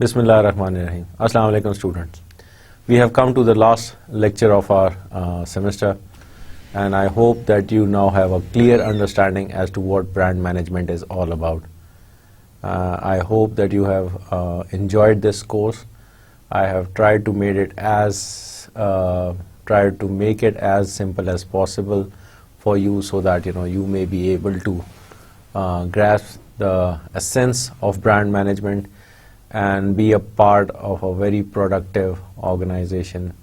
Bismillahirrahmanirrahim. Assalamu alaikum students. We have come to the last lecture of our semester, and I hope that you now have a clear understanding as to what brand management is all about. I hope that you have enjoyed this course. I have tried to make it as simple as possible for you, so that you may be able to grasp the essence of brand management and be a part of a very productive organization,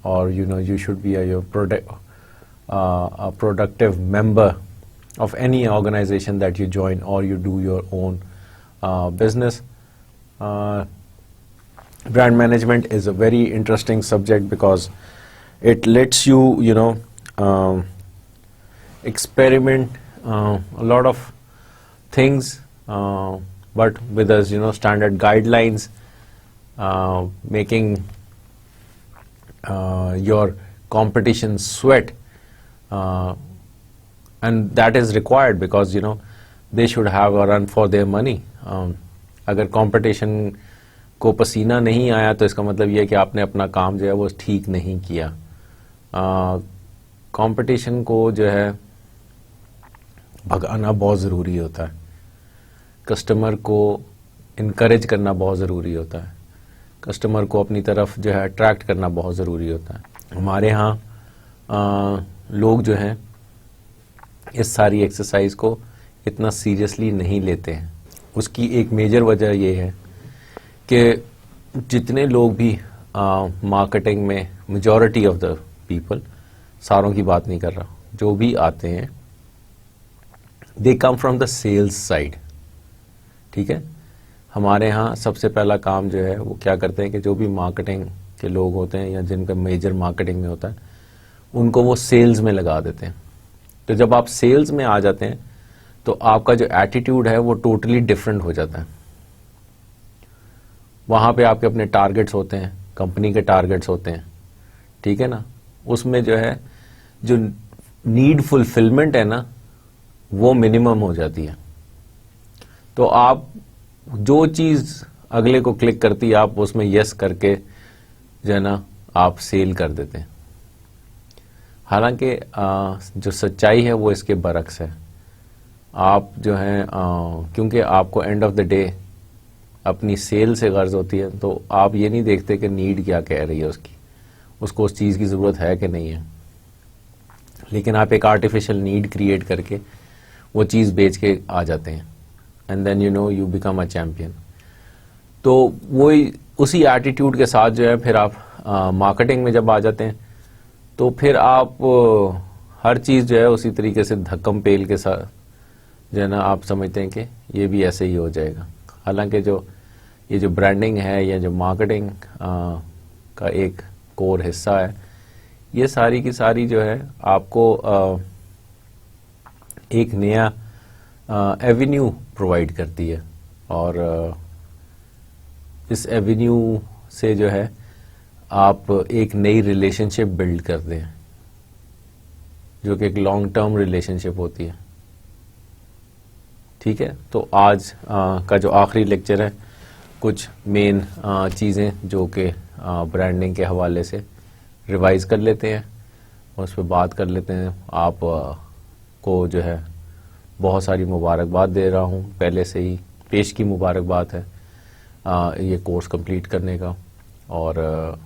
or you should be a productive member of any organization that you join, or you do your own business. Brand management is a very interesting subject because it lets you experiment a lot of things, but with us standard guidelines, making your competition sweat, and that is required because they should have a run for their money. अगर competition को पसीना नहीं आया तो इसका मतलब ये है कि आपने अपना काम जो है वो ठीक नहीं किया. कंपटीशन को जो है भगाना बहुत ज़रूरी होता है, कस्टमर को इनकरेज करना बहुत ज़रूरी होता है, कस्टमर को अपनी तरफ जो है अट्रैक्ट करना बहुत ज़रूरी होता है. हमारे यहाँ लोग जो हैं इस सारी एक्सरसाइज को इतना सीरियसली नहीं लेते हैं. उसकी एक मेजर वजह ये है कि जितने लोग भी मार्केटिंग में, मेजॉरिटी ऑफ द पीपल, सारों की बात नहीं कर रहा, जो भी आते हैं they come from the sales side. ठीक है, हमारे यहाँ सबसे पहला काम जो है वो क्या करते हैं कि जो भी मार्केटिंग के लोग होते हैं या जिनका मेजर मार्केटिंग में होता है उनको वो सेल्स में लगा देते हैं. तो जब आप सेल्स में आ जाते हैं तो आपका जो एटीट्यूड है वो टोटली डिफरेंट हो जाता है. वहाँ पे आपके अपने टारगेट्स होते हैं, कंपनी के टारगेट्स होते हैं, ठीक है ना. उसमें जो है जो नीड फुलफिलमेंट है ना वो मिनिमम हो जाती है. तो आप जो चीज़ अगले को क्लिक करती है आप उसमें यस करके जो है ना आप सेल कर देते हैं. हालांकि जो सच्चाई है वो इसके बरक्स है. आप जो है क्योंकि आपको एंड ऑफ द डे अपनी सेल से गर्ज होती है, तो आप ये नहीं देखते कि नीड क्या कह रही है उसको उस चीज़ की ज़रूरत है कि नहीं है, लेकिन आप एक आर्टिफिशियल नीड क्रिएट करके वो चीज़ बेच के आ जाते हैं, and then you become a champion. तो वही उसी एटीट्यूड के साथ जो है फिर आप मार्केटिंग में जब आ जाते हैं तो फिर आप हर चीज़ जो है उसी तरीके से धक्कम पेल के साथ जो है ना आप समझते हैं कि ये भी ऐसे ही हो जाएगा. हालांकि ये जो ब्रांडिंग है या जो मार्केटिंग का एक कोर हिस्सा है, ये सारी की सारी जो है आपको एक नया एवेन्यू प्रोवाइड करती है, और इस एवेन्यू से जो है आप एक नई रिलेशनशिप बिल्ड करते हैं जो कि एक लॉन्ग टर्म रिलेशनशिप होती है. ठीक है, तो आज का जो आखिरी लेक्चर है कुछ मेन चीज़ें जो कि ब्रांडिंग के हवाले से रिवाइज कर लेते हैं, उस पर बात कर लेते हैं. आप को जो है बहुत सारी मुबारकबाद दे रहा हूँ, पहले से ही पेश की मुबारकबाद है ये कोर्स कंप्लीट करने का, और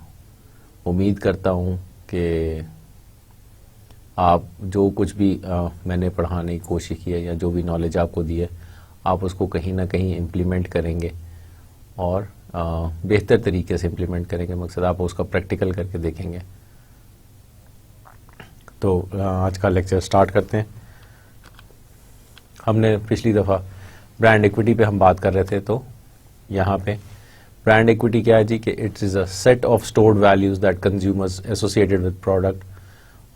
उम्मीद करता हूँ कि आप जो कुछ भी मैंने पढ़ाने की कोशिश की है या जो भी नॉलेज आपको दी है आप उसको कहीं ना कहीं इम्प्लीमेंट करेंगे, और बेहतर तरीके से इम्प्लीमेंट करेंगे. मकसद आप उसका प्रैक्टिकल करके देखेंगे. तो आज का लेक्चर स्टार्ट करते हैं. हमने पिछली दफ़ा ब्रांड इक्विटी पे हम बात कर रहे थे, तो यहाँ पे ब्रांड इक्विटी क्या है जी कि it's is a set of stored values that consumers associated with product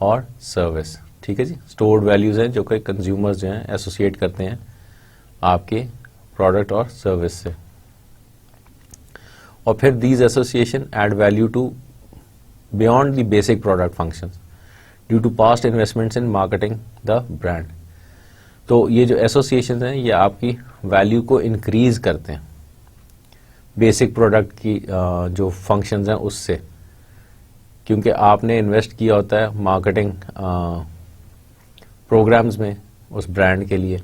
और सर्विस. ठीक है जी, स्टोर्ड वैल्यूज़ हैं जो कि कंज्यूमर्स जो हैं एसोसिएट करते हैं आपके प्रोडक्ट और सर्विस से, और फिर these association add value to beyond the basic product functions due to past investments in marketing the brand. तो ये जो एसोसिएशन हैं ये आपकी वैल्यू को इंक्रीज करते हैं. बेसिक प्रोडक्ट की जो फंक्शंस हैं उससे, क्योंकि आपने इन्वेस्ट किया होता है मार्केटिंग प्रोग्राम्स में उस ब्रांड के लिए,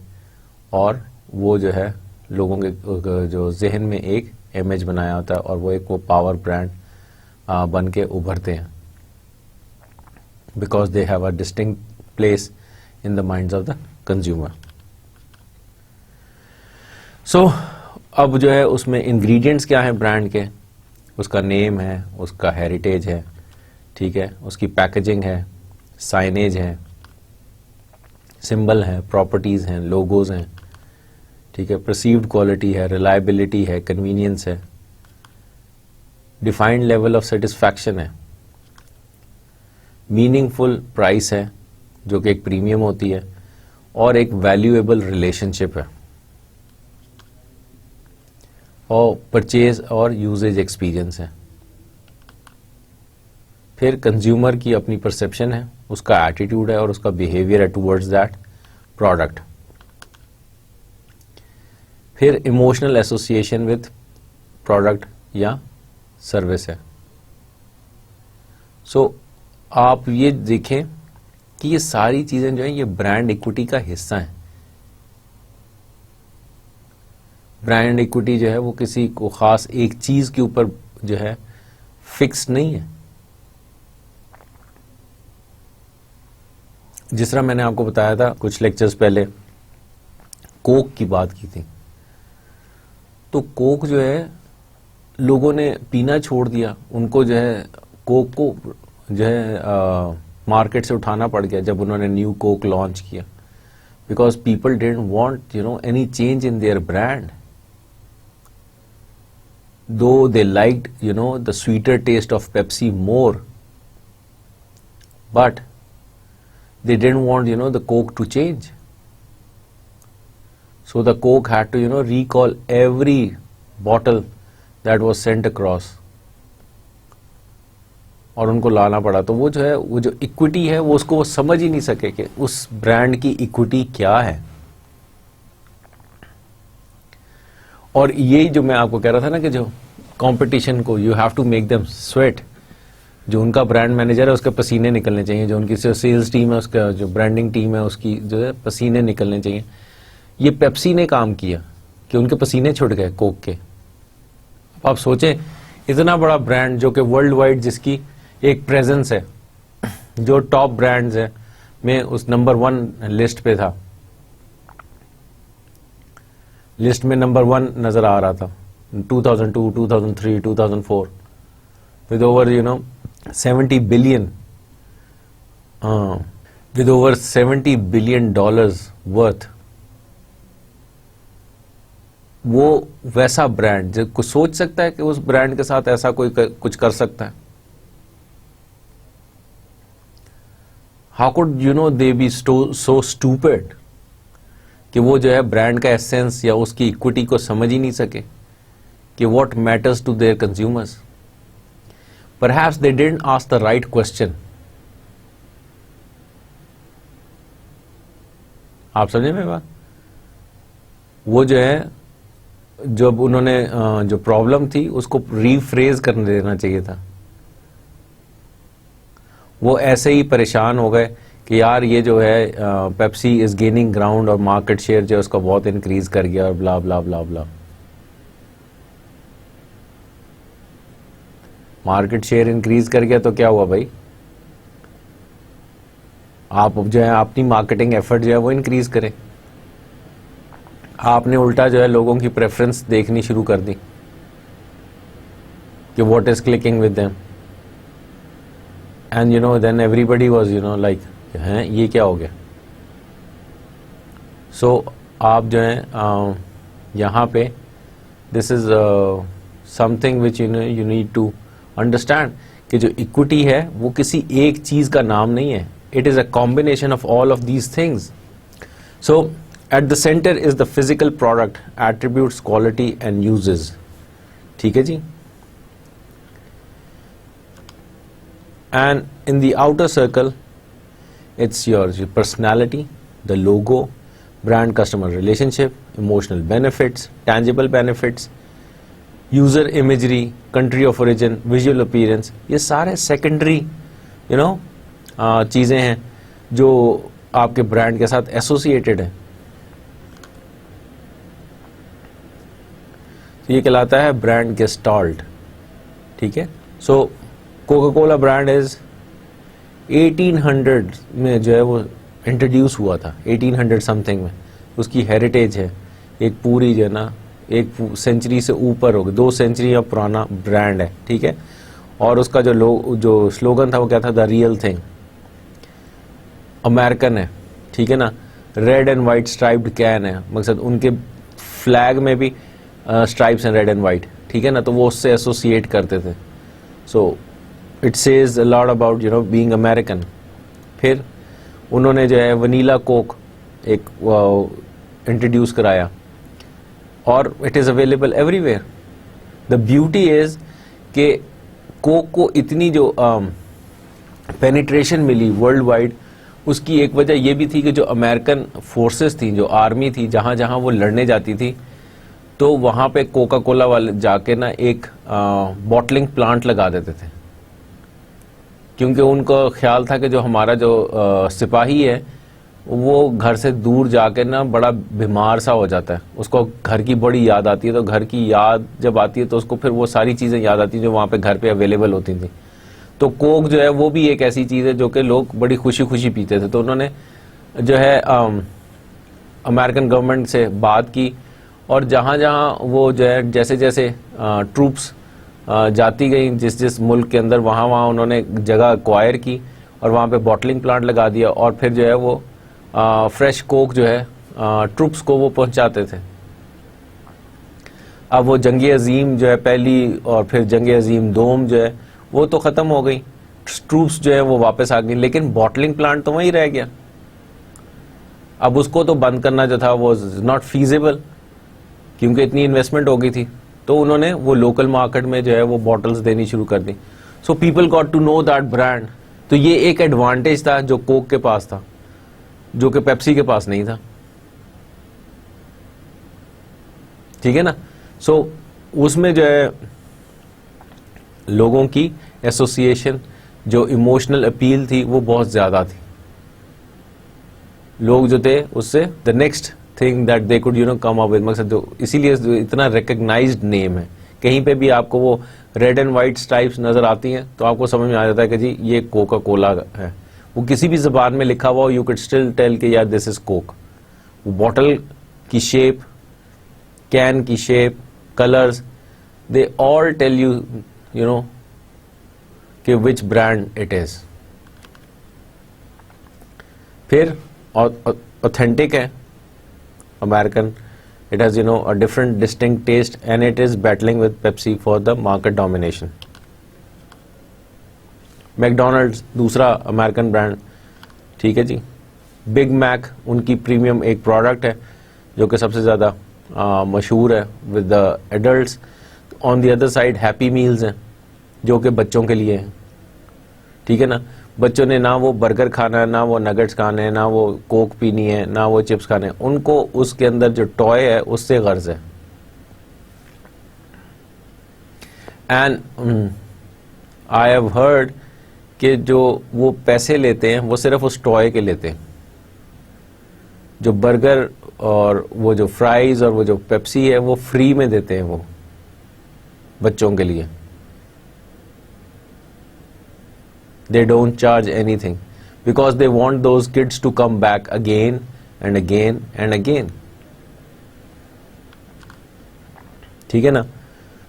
और वो जो है लोगों के जो जहन में एक इमेज बनाया होता है और वो एक वो पावर ब्रांड बन के उभरते हैं, because they have a distinct place in the minds of the consumer. So अब जो है उसमें इंग्रेडिएंट्स क्या है ब्रांड के, उसका नेम है, उसका हेरिटेज है, ठीक है, उसकी पैकेजिंग है, साइनेज है, सिंबल है, प्रॉपर्टीज हैं, लोगोज हैं, ठीक है, परसीव्ड क्वालिटी है, रिलायबिलिटी है, कन्वीनियंस है, डिफाइंड लेवल ऑफ सेटिस्फैक्शन है, मीनिंगफुल प्राइस है जो कि एक प्रीमियम होती है, और एक वैल्यूएबल रिलेशनशिप है, और परचेज और यूजेज एक्सपीरियंस है. फिर कंज्यूमर की अपनी परसेप्शन है, उसका एटीट्यूड है और उसका बिहेवियर है टुवर्ड्स दैट प्रोडक्ट. फिर इमोशनल एसोसिएशन विथ प्रोडक्ट या सर्विस है. सो आप ये देखें कि ये सारी चीजें जो है ये ब्रांड इक्विटी का हिस्सा है. ब्रांड इक्विटी जो है वो किसी को खास एक चीज के ऊपर जो है फिक्स नहीं है. जिस तरह मैंने आपको बताया था कुछ लेक्चर्स पहले, कोक की बात की थी, तो कोक जो है लोगों ने पीना छोड़ दिया, उनको जो है कोक को जो है मार्केट से उठाना पड़ गया जब उन्होंने न्यू कोक लॉन्च किया, because people didn't want any change in their brand, though they liked the sweeter taste of Pepsi more, but they didn't want the Coke to change. So the Coke had to recall every bottle that was sent across, और उनको लाना पड़ा. तो वो जो है वो जो इक्विटी है वो उसको वो समझ ही नहीं सके कि उस ब्रांड की इक्विटी क्या है. और यही जो मैं आपको कह रहा था ना कि जो कंपटीशन को you have to make them sweat, जो उनका ब्रांड मैनेजर है उसके पसीने निकलने चाहिए, जो उनकी सेल्स टीम है उसका जो ब्रांडिंग टीम है उसकी जो है पसीने निकलने चाहिए. ये पेप्सी ने काम किया कि उनके पसीने छुट गए कोक के. आप सोचें इतना बड़ा ब्रांड जो कि वर्ल्ड वाइड जिसकी एक प्रेजेंस है, जो टॉप ब्रांड्स है में उस नंबर 1 लिस्ट पे था, लिस्ट में नंबर 1 नजर आ रहा था 2002, 2003, 2004 with over 70 billion with over $70 billion worth. वो वैसा ब्रांड जो कुछ सोच सकता है कि उस ब्रांड के साथ ऐसा कोई कुछ कर सकता है? How could they be so stupid कि वो जो है ब्रांड का एसेंस या उसकी इक्विटी को समझ ही नहीं सके कि what matters to their consumers. Perhaps they didn't ask the right question. आप समझे मेरी बात? वो जो है जब उन्होंने जो प्रॉब्लम थी उसको रीफ्रेज करने देना चाहिए था. वो ऐसे ही परेशान हो गए कि यार ये जो है पेप्सी इज गेनिंग ग्राउंड और मार्केट शेयर जो है उसका बहुत इंक्रीज कर गया और ब्ला ब्ला ब्ला ब्ला. मार्केट शेयर इंक्रीज कर गया तो क्या हुआ भाई? आप जो है अपनी मार्केटिंग एफर्ट जो है वो इंक्रीज करें. आपने उल्टा जो है लोगों की प्रेफरेंस देखनी शुरू कर दी कि what is clicking with them, and then everybody was like हैं ये क्या हो गया. सो आप जो है यहाँ पे this is something which you need to understand कि जो इक्विटी है वो किसी एक चीज का नाम नहीं है. It is a combination of all of these things. So at the centre is the physical product, attributes, quality and uses. ठीक है जी. And in the outer circle it's your personality, the logo, brand customer relationship, emotional benefits, tangible benefits, user imagery, country of origin, visual appearance, ये सारे secondary चीजें हैं जो आपके brand के साथ एसोसिएटेड है। ये कहलाता है ब्रांड गेस्टाल्ट। ठीक है, सो कोका कोला ब्रांड इज 1800 में जो है वो इंट्रोड्यूस हुआ था, 1800 समथिंग में। उसकी हेरिटेज है एक पूरी जो है ना, एक सेंचुरी से ऊपर हो गई, 2 सेंचुरी पुराना ब्रांड है। ठीक है, और उसका जो स्लोगन था वो क्या था, द रियल थिंग। अमेरिकन है, ठीक है ना, red and white striped can है, मकसद उनके फ्लैग में भी स्ट्राइप्स हैं रेड एंड वाइट। ठीक है ना, तो वो उससे एसोसिएट करते थे। So it says a lot about being American. फिर उन्होंने जो है वनीला कोक एक इंट्रोड्यूस कराया और it is available everywhere. The beauty is कि कोक को इतनी जो पेनिट्रेशन मिली वर्ल्ड वाइड, उसकी एक वजह यह भी थी कि जो अमेरिकन फोर्सेस थी, जो आर्मी थी, जहां जहां वो लड़ने जाती थी, तो वहां पे कोका कोला वाले जाके ना एक बॉटलिंग प्लांट लगा देते थे, क्योंकि उनको ख्याल था कि जो हमारा जो सिपाही है वो घर से दूर जाके ना बड़ा बीमार सा हो जाता है, उसको घर की बड़ी याद आती है। तो घर की याद जब आती है तो उसको फिर वो सारी चीज़ें याद आती हैं जो वहाँ पे घर पे अवेलेबल होती थी। तो कोक जो है वो भी एक ऐसी चीज़ है जो कि लोग बड़ी खुशी खुशी पीते थे। तो उन्होंने जो है अमेरिकन गवर्नमेंट से बात की, और जहाँ जहाँ वो जो है जैसे जैसे ट्रूप्स जाती गई जिस जिस मुल्क के अंदर, वहाँ वहाँ उन्होंने जगह एक्वायर की और वहाँ पे बॉटलिंग प्लांट लगा दिया, और फिर जो है वो फ्रेश कोक जो है ट्रूप्स को वो पहुंचाते थे। अब वो जंग अजीम जो है पहली और फिर जंग अजीम दोम जो है वो तो ख़त्म हो गई, ट्रूप्स जो है वो वापस आ गई, लेकिन बॉटलिंग प्लांट तो वहीं रह गया। अब उसको तो बंद करना जो था वो नॉट फीजिबल, क्योंकि इतनी इन्वेस्टमेंट हो गई थी। तो उन्होंने वो लोकल मार्केट में जो है वो बॉटल्स देनी शुरू कर दी। So people got to know that brand. तो ये एक एडवांटेज था जो कोक के पास था, जो कि पेप्सी के पास नहीं था। ठीक है ना, सो उसमें जो है लोगों की एसोसिएशन, जो इमोशनल अपील थी वो बहुत ज्यादा थी। लोग जो थे उससे the next thing that they could come up with, मकसद इसीलिए इतना रिकग्नाइज्ड नेम है। कहीं पे भी आपको वो रेड एंड व्हाइट स्ट्राइप्स नजर आती हैं तो आपको समझ में आ जाता है कि जी ये कोका कोला है। वो किसी भी जबान में लिखा हुआ, यू कैन स्टिल टेल कि यार दिस इज कोक। वो बॉटल की शेप, कैन की shape, colours, they all tell you कि विच ब्रांड इट इज। फिर ऑथेंटिक है American, it has a different distinct taste and it is battling with Pepsi for the market domination. McDonald's दूसरा American brand, ठीक है जी। Big Mac उनकी premium एक product है जो कि सबसे ज़्यादा मशहूर है with the adults. On the other side happy meals हैं जो कि बच्चों के लिए हैं, ठीक है ना। बच्चों ने ना वो बर्गर खाना है, ना वो नगेट्स खाने हैं, ना वो कोक पीनी है, ना वो चिप्स खाने हैं, उनको उसके अंदर जो टॉय है उससे गर्ज है। एंड आई हैव हर्ड कि जो वो पैसे लेते हैं वो सिर्फ उस टॉय के लेते हैं। जो बर्गर और वो जो फ्राइज और वो जो पेप्सी है वो फ्री में देते हैं वो बच्चों के लिए। They don't charge anything because they want those kids to come back again and again and again. ठीक है ना।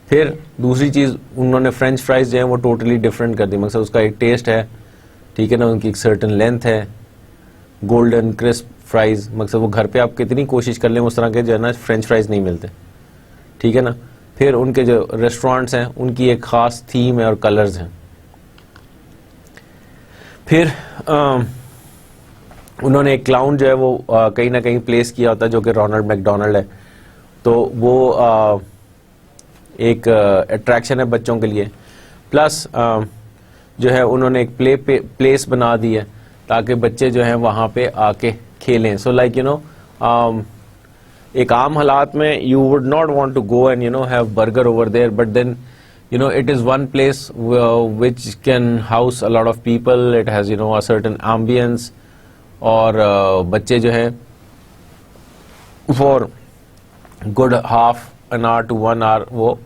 फिर दूसरी चीज उन्होंने फ्रेंच फ्राइज जो है वो टोटली डिफरेंट कर दी, मतलब उसका एक टेस्ट है, ठीक है ना, उनकी एक सर्टन लेंथ है, गोल्डन क्रिस्प फ्राइज, मतलब वो घर पे आप कितनी कोशिश कर लें उस तरह के जो है ना फ्रेंच फ्राइज नहीं मिलते, ठीक है ना। फिर उनके जो रेस्टोरेंट्स हैं उनकी एक खास थीम है और कलर्स हैं। फिर उन्होंने एक क्लाउन जो है वो कहीं ना कहीं प्लेस किया होता है जो कि रोनाल्ड मैकडोनल्ड है, तो वो एक अट्रैक्शन है बच्चों के लिए। प्लस जो है उन्होंने एक प्लेस बना दी है ताकि बच्चे जो हैं वहाँ पे आके खेलें। सो लाइक एक आम हालात में you would not want to go and have burger over there, but then it is one place which can house a lot of people. It has a certain ambience, और बच्चे जो है for good half an hour to 1 hour वो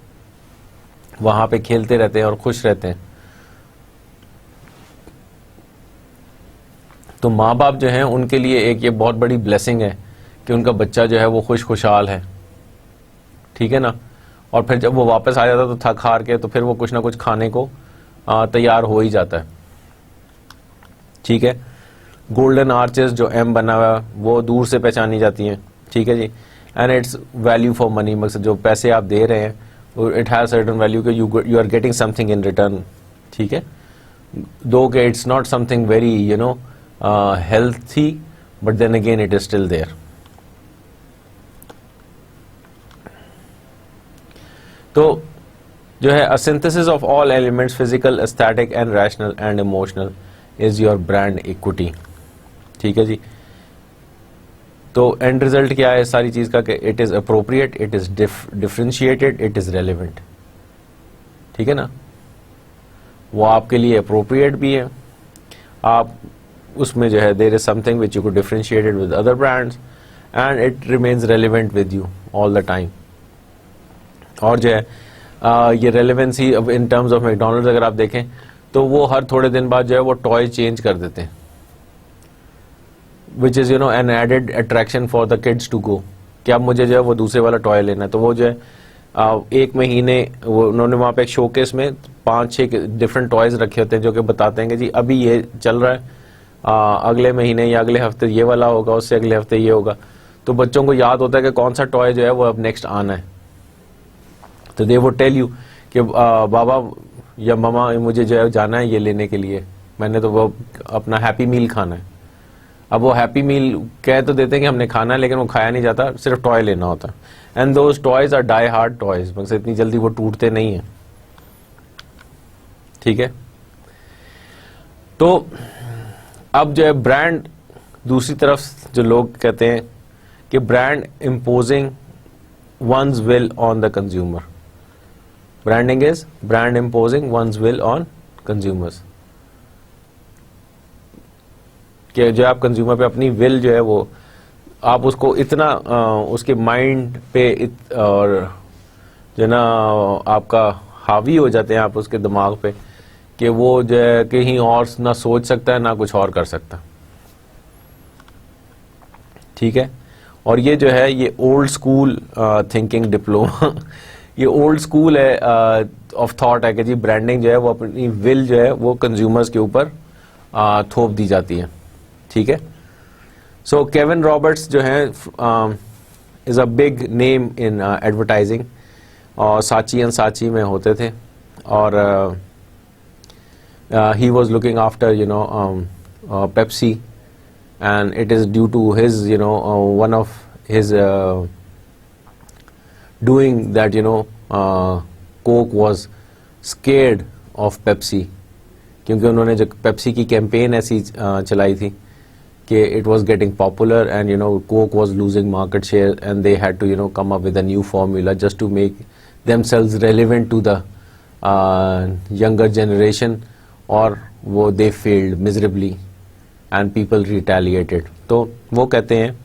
वहाँ पे खेलते रहते हैं और खुश रहते हैं। तो माँ बाप जो हैं उनके लिए एक ये बहुत बड़ी ब्लेसिंग है कि उनका बच्चा जो है वो खुशहाल है, ठीक है ना। और फिर जब वो वापस आ जाता है तो थक हार के तो फिर वो कुछ ना कुछ खाने को तैयार हो ही जाता है, ठीक है। गोल्डन आर्चेस जो एम बना हुआ है वो दूर से पहचानी जाती हैं, ठीक है जी। And it's value for money, मकसद जो पैसे आप दे रहे हैं इट हैज सर्टेन वैल्यू कि you are getting something in return, ठीक है। दो कि it's not something very healthy, but then again it is still there. तो जो है a synthesis of all elements physical, aesthetic and rational and emotional is your brand equity, ठीक है जी। तो and result क्या है सारी चीज का कि it is appropriate, it is differentiated, it is relevant, ठीक है ना। वो आपके लिए अप्रोप्रिएट भी है, आप उसमें जो है there is something which you could differentiated with other brands and it remains relevant with you all the time. और जो है ये रेलेवेंसी अब इन टर्म्स ऑफ मैकडॉनल्ड्स अगर आप देखें तो वो हर थोड़े दिन बाद जो है वो टॉय चेंज कर देते हैं, which is an added attraction for the kids to go, कि अब मुझे जो है वो दूसरे वाला टॉय लेना है। तो वो जो है एक महीने वो उन्होंने वहाँ पे एक शोकेस में 5-6 डिफरेंट टॉयज रखे होते हैं जो कि बताते हैं कि जी अभी ये चल रहा है, अगले महीने या अगले हफ्ते ये वाला होगा, उससे अगले हफ्ते ये होगा। तो बच्चों को याद होता है कि कौन सा टॉय जो है वो अब नेक्स्ट आना है। तो दे वो टेल यू कि बाबा या मामा मुझे जो है जाना है ये लेने के लिए, मैंने तो वो अपना हैप्पी मील खाना है। अब वो हैप्पी मील कह तो देते हैं कि हमने खाना है, लेकिन वो खाया नहीं जाता, सिर्फ टॉय लेना होता है। And those toys are die hard toys, मतलब इतनी जल्दी वो टूटते नहीं है, ठीक है। तो अब जो है ब्रांड, दूसरी तरफ जो लोग कहते हैं कि brand imposing one's will on the consumer. Branding is brand imposing one's will on consumers. कि जो आप कंज्यूमर पे अपनी विल जो है वो आप उसको इतना उसके माइंड पे और जो ना आपका हावी हो जाते हैं आप उसके दिमाग पे कि वो जो है कहीं और ना सोच सकता है ना कुछ और कर सकता, ठीक है। और ये जो है ये ओल्ड स्कूल थिंकिंग डिप्लोमा ये ओल्ड स्कूल है ऑफ थॉट है कि जी ब्रांडिंग जो है वो अपनी विल जो है वो कंज्यूमर्स के ऊपर थोप दी जाती है, ठीक है। सो केविन रॉबर्ट्स जो है is a big name in advertising, और साची एंड साची में होते थे, और he was looking after Pepsi, and it is due to his one of his doing that Coke was scared of Pepsi, क्योंकि उन्होंने जो पेप्सी की कैंपेन ऐसी चलाई थी कि it was getting popular and Coke was losing market share and they had to come up with a new formula just to make themselves relevant to the younger generation, और वो they failed miserably and people retaliated. तो वो कहते हैं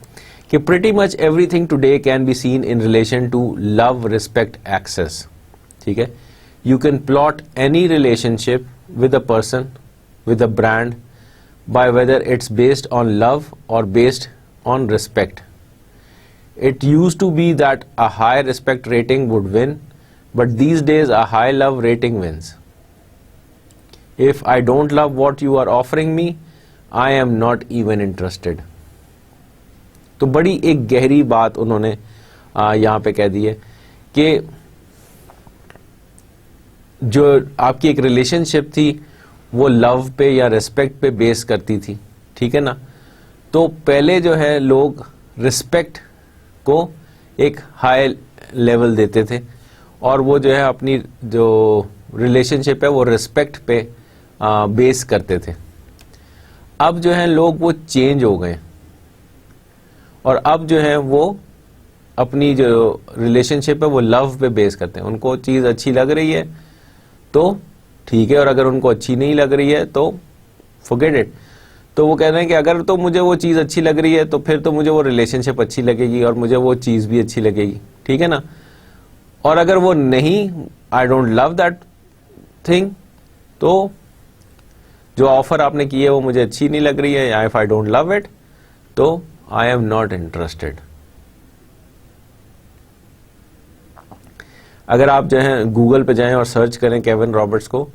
कि pretty much everything today can be seen in relation to love, respect, access, ठीक है। You can plot any relationship with a person, with a brand, by whether it's based on love or based on respect. It used to be that a high respect rating would win, but these days a high love rating wins. If I don't love what you are offering me, I am not even interested. तो बड़ी एक गहरी बात उन्होंने यहाँ पे कह दी है कि जो आपकी एक रिलेशनशिप थी वो लव पे या रिस्पेक्ट पे बेस करती थी, ठीक है ना। तो पहले जो है लोग रिस्पेक्ट को एक हाई लेवल देते थे और वो जो है अपनी जो रिलेशनशिप है वो रिस्पेक्ट पे बेस करते थे। अब जो है लोग वो चेंज हो गए और अब जो है वो अपनी जो रिलेशनशिप है वो लव पे बेस करते हैं। उनको चीज़ अच्छी लग रही है तो ठीक है, और अगर उनको अच्छी नहीं लग रही है तो फॉरगेट इट। तो वो कह रहे हैं कि अगर तो मुझे वो चीज़ अच्छी लग रही है तो फिर तो मुझे वो रिलेशनशिप अच्छी लगेगी और मुझे वो चीज़ भी अच्छी लगेगी, ठीक है ना। और अगर वो नहीं, I don't love that thing, तो जो ऑफर आपने की है वो मुझे अच्छी नहीं लग रही है, या if I don't love it तो आई एम नॉट इंटरेस्टेड। अगर आप जो है गूगल पे जाएं और सर्च करें केविन रॉबर्ट्स को,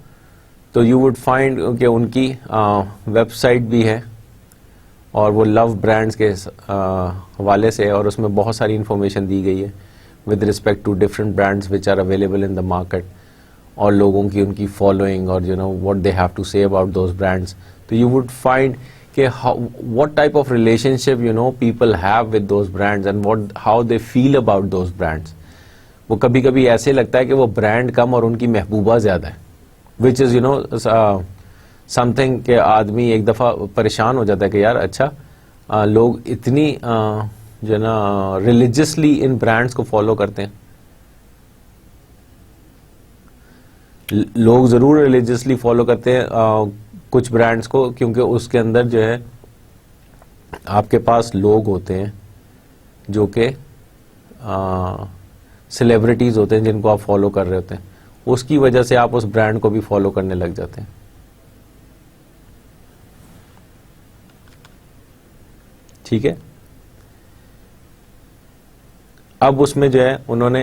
तो यू वुड फाइंड कि उनकी वेबसाइट भी है और वो लव ब्रांड्स के हवाले से, और उसमें बहुत सारी इंफॉर्मेशन दी गई है with respect to different brands which are available in the market, और लोगों की उनकी फॉलोइंग और you know what they have to say about those brands. तो यू वुड फाइंड कि what type of relationship you know people have with those brands and what how they feel about those brands. वो कभी कभी ऐसे लगता है कि वो ब्रांड कम और उनकी महबूबा ज़्यादा है, which is you know something के आदमी एक दफ़ा परेशान हो जाता है कि यार अच्छा लोग इतनी जो है ना रिलीजियसली इन ब्रांड्स को फॉलो करते हैं। लोग ज़रूर रिलीजियसली फॉलो करते हैं कुछ ब्रांड्स को, क्योंकि उसके अंदर जो है आपके पास लोग होते हैं जो कि सेलिब्रिटीज़ होते हैं जिनको आप फॉलो कर रहे होते हैं, उसकी वजह से आप उस ब्रांड को भी फॉलो करने लग जाते हैं, ठीक है। अब उसमें जो है उन्होंने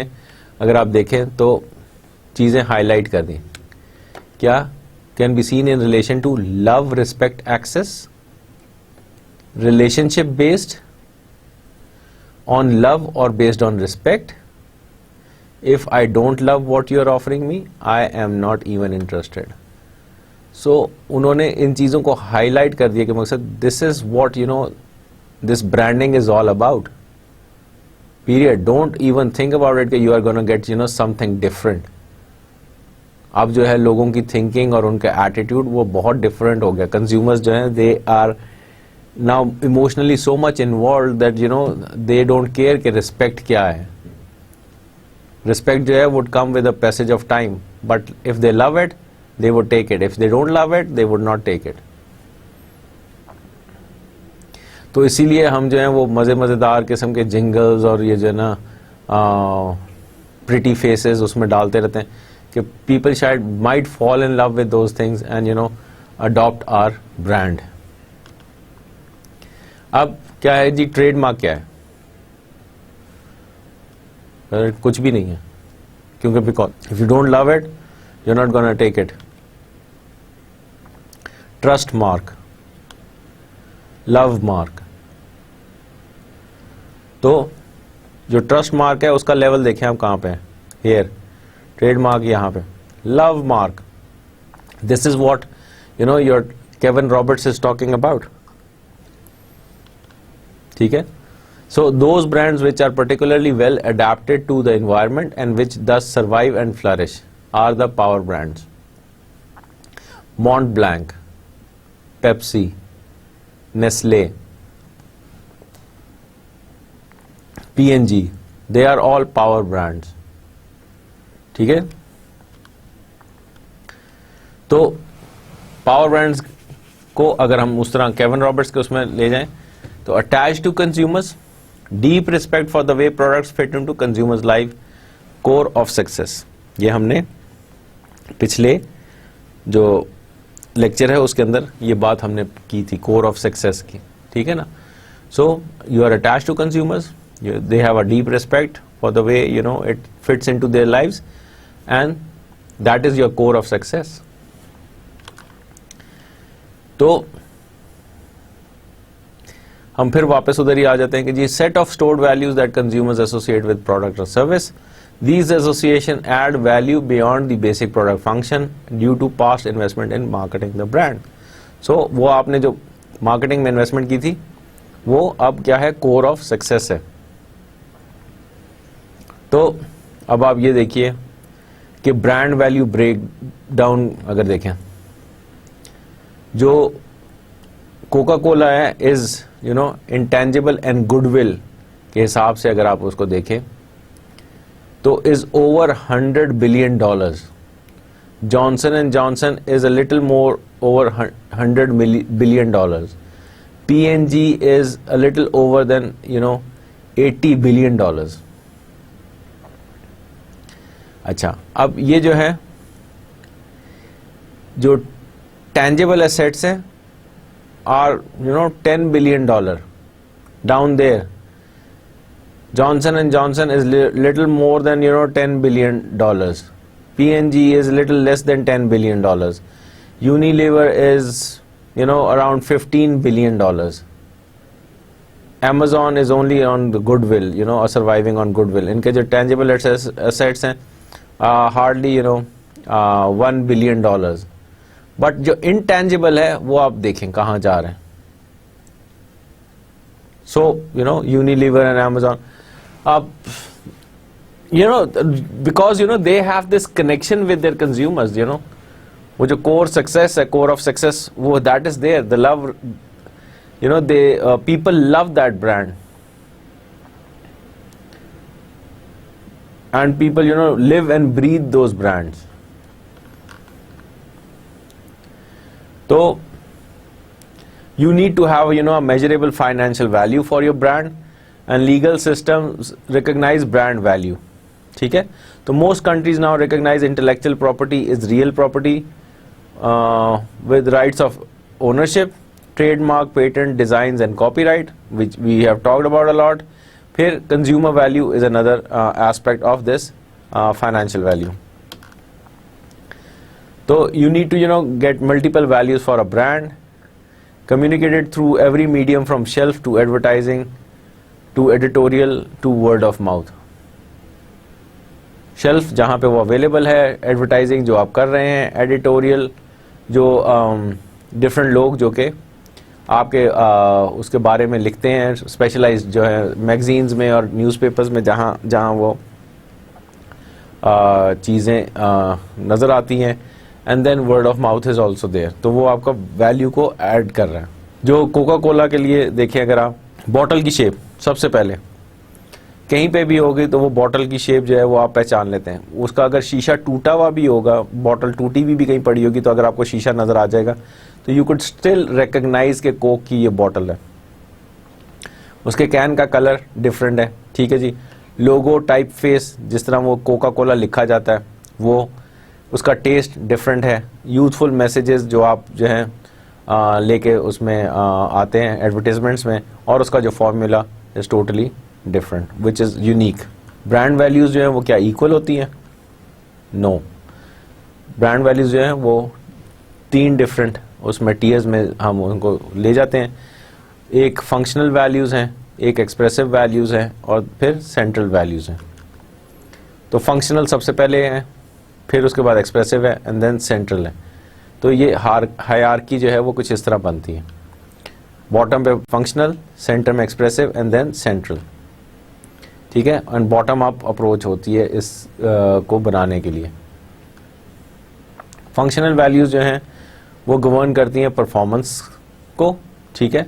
अगर आप देखें तो चीज़ें हाईलाइट कर दी। क्या can be seen in relation to love, respect, access, relationship based on love और based on respect. If I don't love what you are offering me, I am not even interested. So उन्होंने इन चीज़ों को highlight कर दिया कि मकसद this is what you know this branding is all about. Period. Don't even think about it कि you are gonna get you know something different. अब जो है लोगों की थिंकिंग और उनका एटीट्यूड वो बहुत डिफरेंट हो गया। कंज्यूमर्स जो है they are now emotionally so much involve that you know they don't care कि रिस्पेक्ट क्या है। Respect जो है would come with a passage of time, but if they love it, they would take it. If they don't love it, they would not take it. तो इसीलिए हम जो है वो मज़ेदार किस्म के जिंगल्स और ये जो है ना प्रिटी फेसेस उसमें डालते रहते हैं कि पीपल शायद might fall in love with those things and you know adopt our brand. अब क्या है जी, ट्रेडमार्क क्या है? कुछ भी नहीं है, क्योंकि because if you don't love it you are not gonna take it. Trust mark, love mark, तो जो ट्रस्ट मार्क है उसका लेवल देखें आप कहां पे है। हियर ट्रेड मार्क यहां पे, love mark, this is what you know your Kevin Roberts is talking about, ठीक है। So those brands which are particularly well adapted to the environment and which thus survive and flourish are the power brands. Mont Blanc, Pepsi, Nestle, P&G, they are all power brands. ठीक है। तो power brands को अगर हम उस तरह Kevin Roberts के उसमें ले जाएं तो attach to consumers, deep respect for the way products fit into consumers life, core of success. ये हमने पिछले जो लेक्चर है उसके अंदर ये बात हमने की थी, कोर ऑफ सक्सेस की, ठीक है ना। So you are attach to consumers, they have a deep respect for the way you know it fits into their lives and that is your core of success. तो हम फिर वापस उधर ही आ जाते हैं कि जी set of stored values that consumers associate with product और service, these association add value beyond the basic product function due to past investment in marketing the brand. So वो आपने जो मार्केटिंग में इन्वेस्टमेंट की थी वो अब क्या है, कोर ऑफ सक्सेस है। तो अब आप ये देखिए कि ब्रांड वैल्यू ब्रेक डाउन अगर देखें, जो कोका कोला है is you know intangible and goodwill के हिसाब से अगर आप उसको देखें तो is over $100 billion. Johnson & Johnson is a little more over $100 billion. P&G is a little over than $80 billion. अच्छा, अब ये जो है जो tangible assets हैं are $10 billion. Down there, Johnson & Johnson is little more than $10 billion. P&G is little less than $10 billion. Unilever is around $15 billion. Amazon is only on the goodwill, or surviving on goodwill. इनके जो tangible assets हैं hardly $1 billion. But जो intangible है वो आप देखें कहाँ जा रहे हैं. So Unilever and Amazon, because they have this connection with their consumers. वो जो core success है, core of success, वो that is there. The love, they people love that brand, and people live and breathe those brands. So you need to have a measurable financial value for your brand, and legal systems recognize brand value. ठीक है, तो most countries now recognize intellectual property is real property with rights of ownership, trademark, patent, designs and copyright, which we have talked about a lot. फिर consumer value is another aspect of this financial value. So you need to get multiple values for a brand, communicated through every medium from shelf to advertising to editorial to word of mouth. Shelf जहाँ पे वो available है, advertising जो आप कर रहे हैं, editorial जो डिफरेंट लोग जो कि आपके उसके बारे में लिखते हैं, स्पेशलाइज्ड जो है मैगजीन्स में और न्यूज़पेपर्स में जहाँ वो चीज़ें नज़र आती हैं, and then word of mouth is also there. तो वो आपका वैल्यू को ऐड कर रहा है. जो कोका कोला के लिए देखें, अगर आप बॉटल की शेप सबसे पहले कहीं पे भी होगी तो वो बॉटल की शेप जो है वो आप पहचान लेते हैं. उसका अगर शीशा टूटा हुआ भी होगा, बॉटल टूटी भी कहीं पड़ी होगी, तो अगर आपको शीशा नज़र आ जाएगा तो यू कुड स्टिल रिकग्नाइज के कोक की ये बॉटल है. उसके कैन का कलर डिफरेंट है. ठीक है जी. लोगो, टाइप फेस, जिस तरह वो कोका कोला लिखा जाता है वो, उसका टेस्ट डिफरेंट है. यूथफुल मैसेजेस जो आप जो हैं लेके उसमें आते हैं एडवर्टीजमेंट्स में, और उसका जो formula is totally different which is unique. Brand values जो हैं वो क्या इक्वल होती हैं? नो. ब्रांड वैल्यूज़ जो हैं वो 3 डिफरेंट उसमें टीयर्स में हम उनको ले जाते हैं. एक फंक्शनल वैल्यूज़ हैं, एक एक्सप्रेसिव वैल्यूज़ हैं, और फिर सेंट्रल वैल्यूज़ हैं. तो फंक्शनल सबसे पहले हैं, फिर उसके बाद एक्सप्रेसिव है, एंड देन सेंट्रल है. तो ये हायरार्की जो है वो कुछ इस तरह बनती है. बॉटम पे फंक्शनल, सेंटर में एक्सप्रेसिव, एंड देन सेंट्रल. ठीक है. एंड बॉटम अप अप्रोच होती है इस को बनाने के लिए. फंक्शनल वैल्यूज जो हैं वो गवर्न करती हैं परफॉर्मेंस को. ठीक है.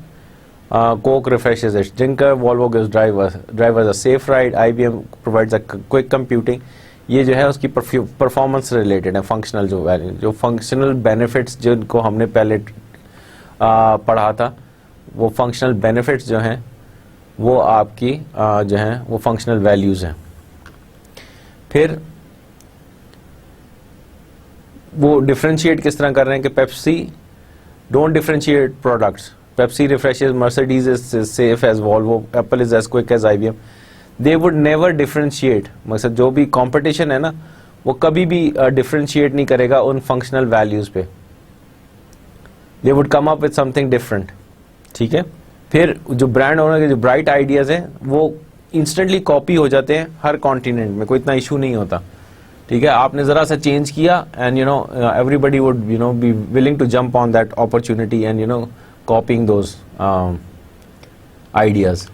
Coke refreshes it's drinker, Volvo gives drivers a safe ride, IBM provides a quick computing. ये जो है उसकी परफॉर्मेंस रिलेटेड है. फंक्शनल जो वैल्यू, जो फंक्शनल बेनिफिट्स जिनको हमने पहले पढ़ा था, वो फंक्शनल बेनिफिट्स जो हैं वो आपकी जो हैं वो फंक्शनल वैल्यूज़ हैं. फिर वो डिफरेंशिएट किस तरह कर रहे हैं कि Pepsi don't differentiate products. Pepsi refreshes, Mercedes is safe as Volvo, Apple is as quick as IBM. They would never differentiate. मतलब जो भी कंपटीशन है ना, वो कभी भी डिफरेंशिएट नहीं करेगा उन फंक्शनल वैल्यूज़ पे. They would come up with something different. ठीक है. फिर जो ब्रांड ओनर के जो ब्राइट आइडियाज़ हैं वो इंस्टेंटली कॉपी हो जाते हैं हर कॉन्टिनेंट में, कोई इतना इशू नहीं होता. ठीक है. आपने ज़रा सा चेंज किया and everybody would be willing to jump on that opportunity and copping those ideas.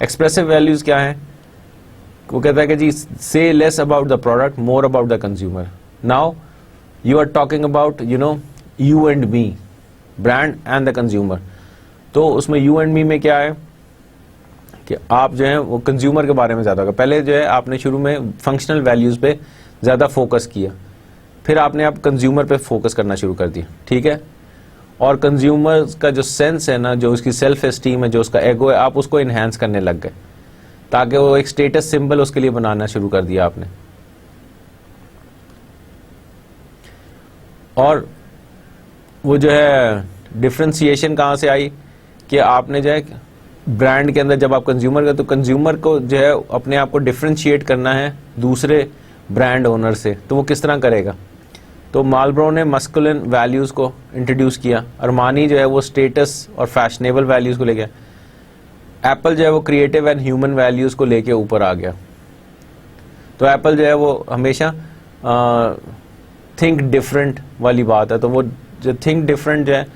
Expressive values क्या है? वो कहता है कि जी से less about the product, more about the consumer. Now you are talking about you and me, brand and the consumer. तो उसमें यू एंड मी में क्या है? कि आप जो है वो कंज्यूमर के बारे में ज़्यादा होगा। पहले जो है आपने शुरू में फंक्शनल वैल्यूज़ पे ज़्यादा फोकस किया, फिर आपने आप कंज्यूमर पे फोकस करना शुरू कर दिया, ठीक है। और कंज्यूमर का जो सेंस है ना, जो उसकी सेल्फ एस्टीम है, जो उसका एगो है, आप उसको इन्हेंस करने लग गए, ताकि वो एक स्टेटस सिंबल उसके लिए बनाना शुरू कर दिया आपने। और वो जो है डिफ्रेंसिएशन कहाँ से आई कि आपने जो है ब्रांड के अंदर जब आप कंज्यूमर का, तो कंज्यूमर को जो है अपने आप को डिफ्रेंशिएट करना है दूसरे ब्रांड ओनर से, तो वो किस तरह करेगा। तो मार्लबोरो ने मस्कुलिन वैल्यूज़ को इंट्रोड्यूस किया, अरमानी जो है वो स्टेटस और फैशनेबल वैल्यूज़ को ले गया, एप्पल जो है वो क्रिएटिव एंड ह्यूमन वैल्यूज़ को लेके ऊपर आ गया। तो एप्पल जो है वो हमेशा थिंक डिफरेंट वाली बात है, तो वो जो थिंक डिफरेंट जो है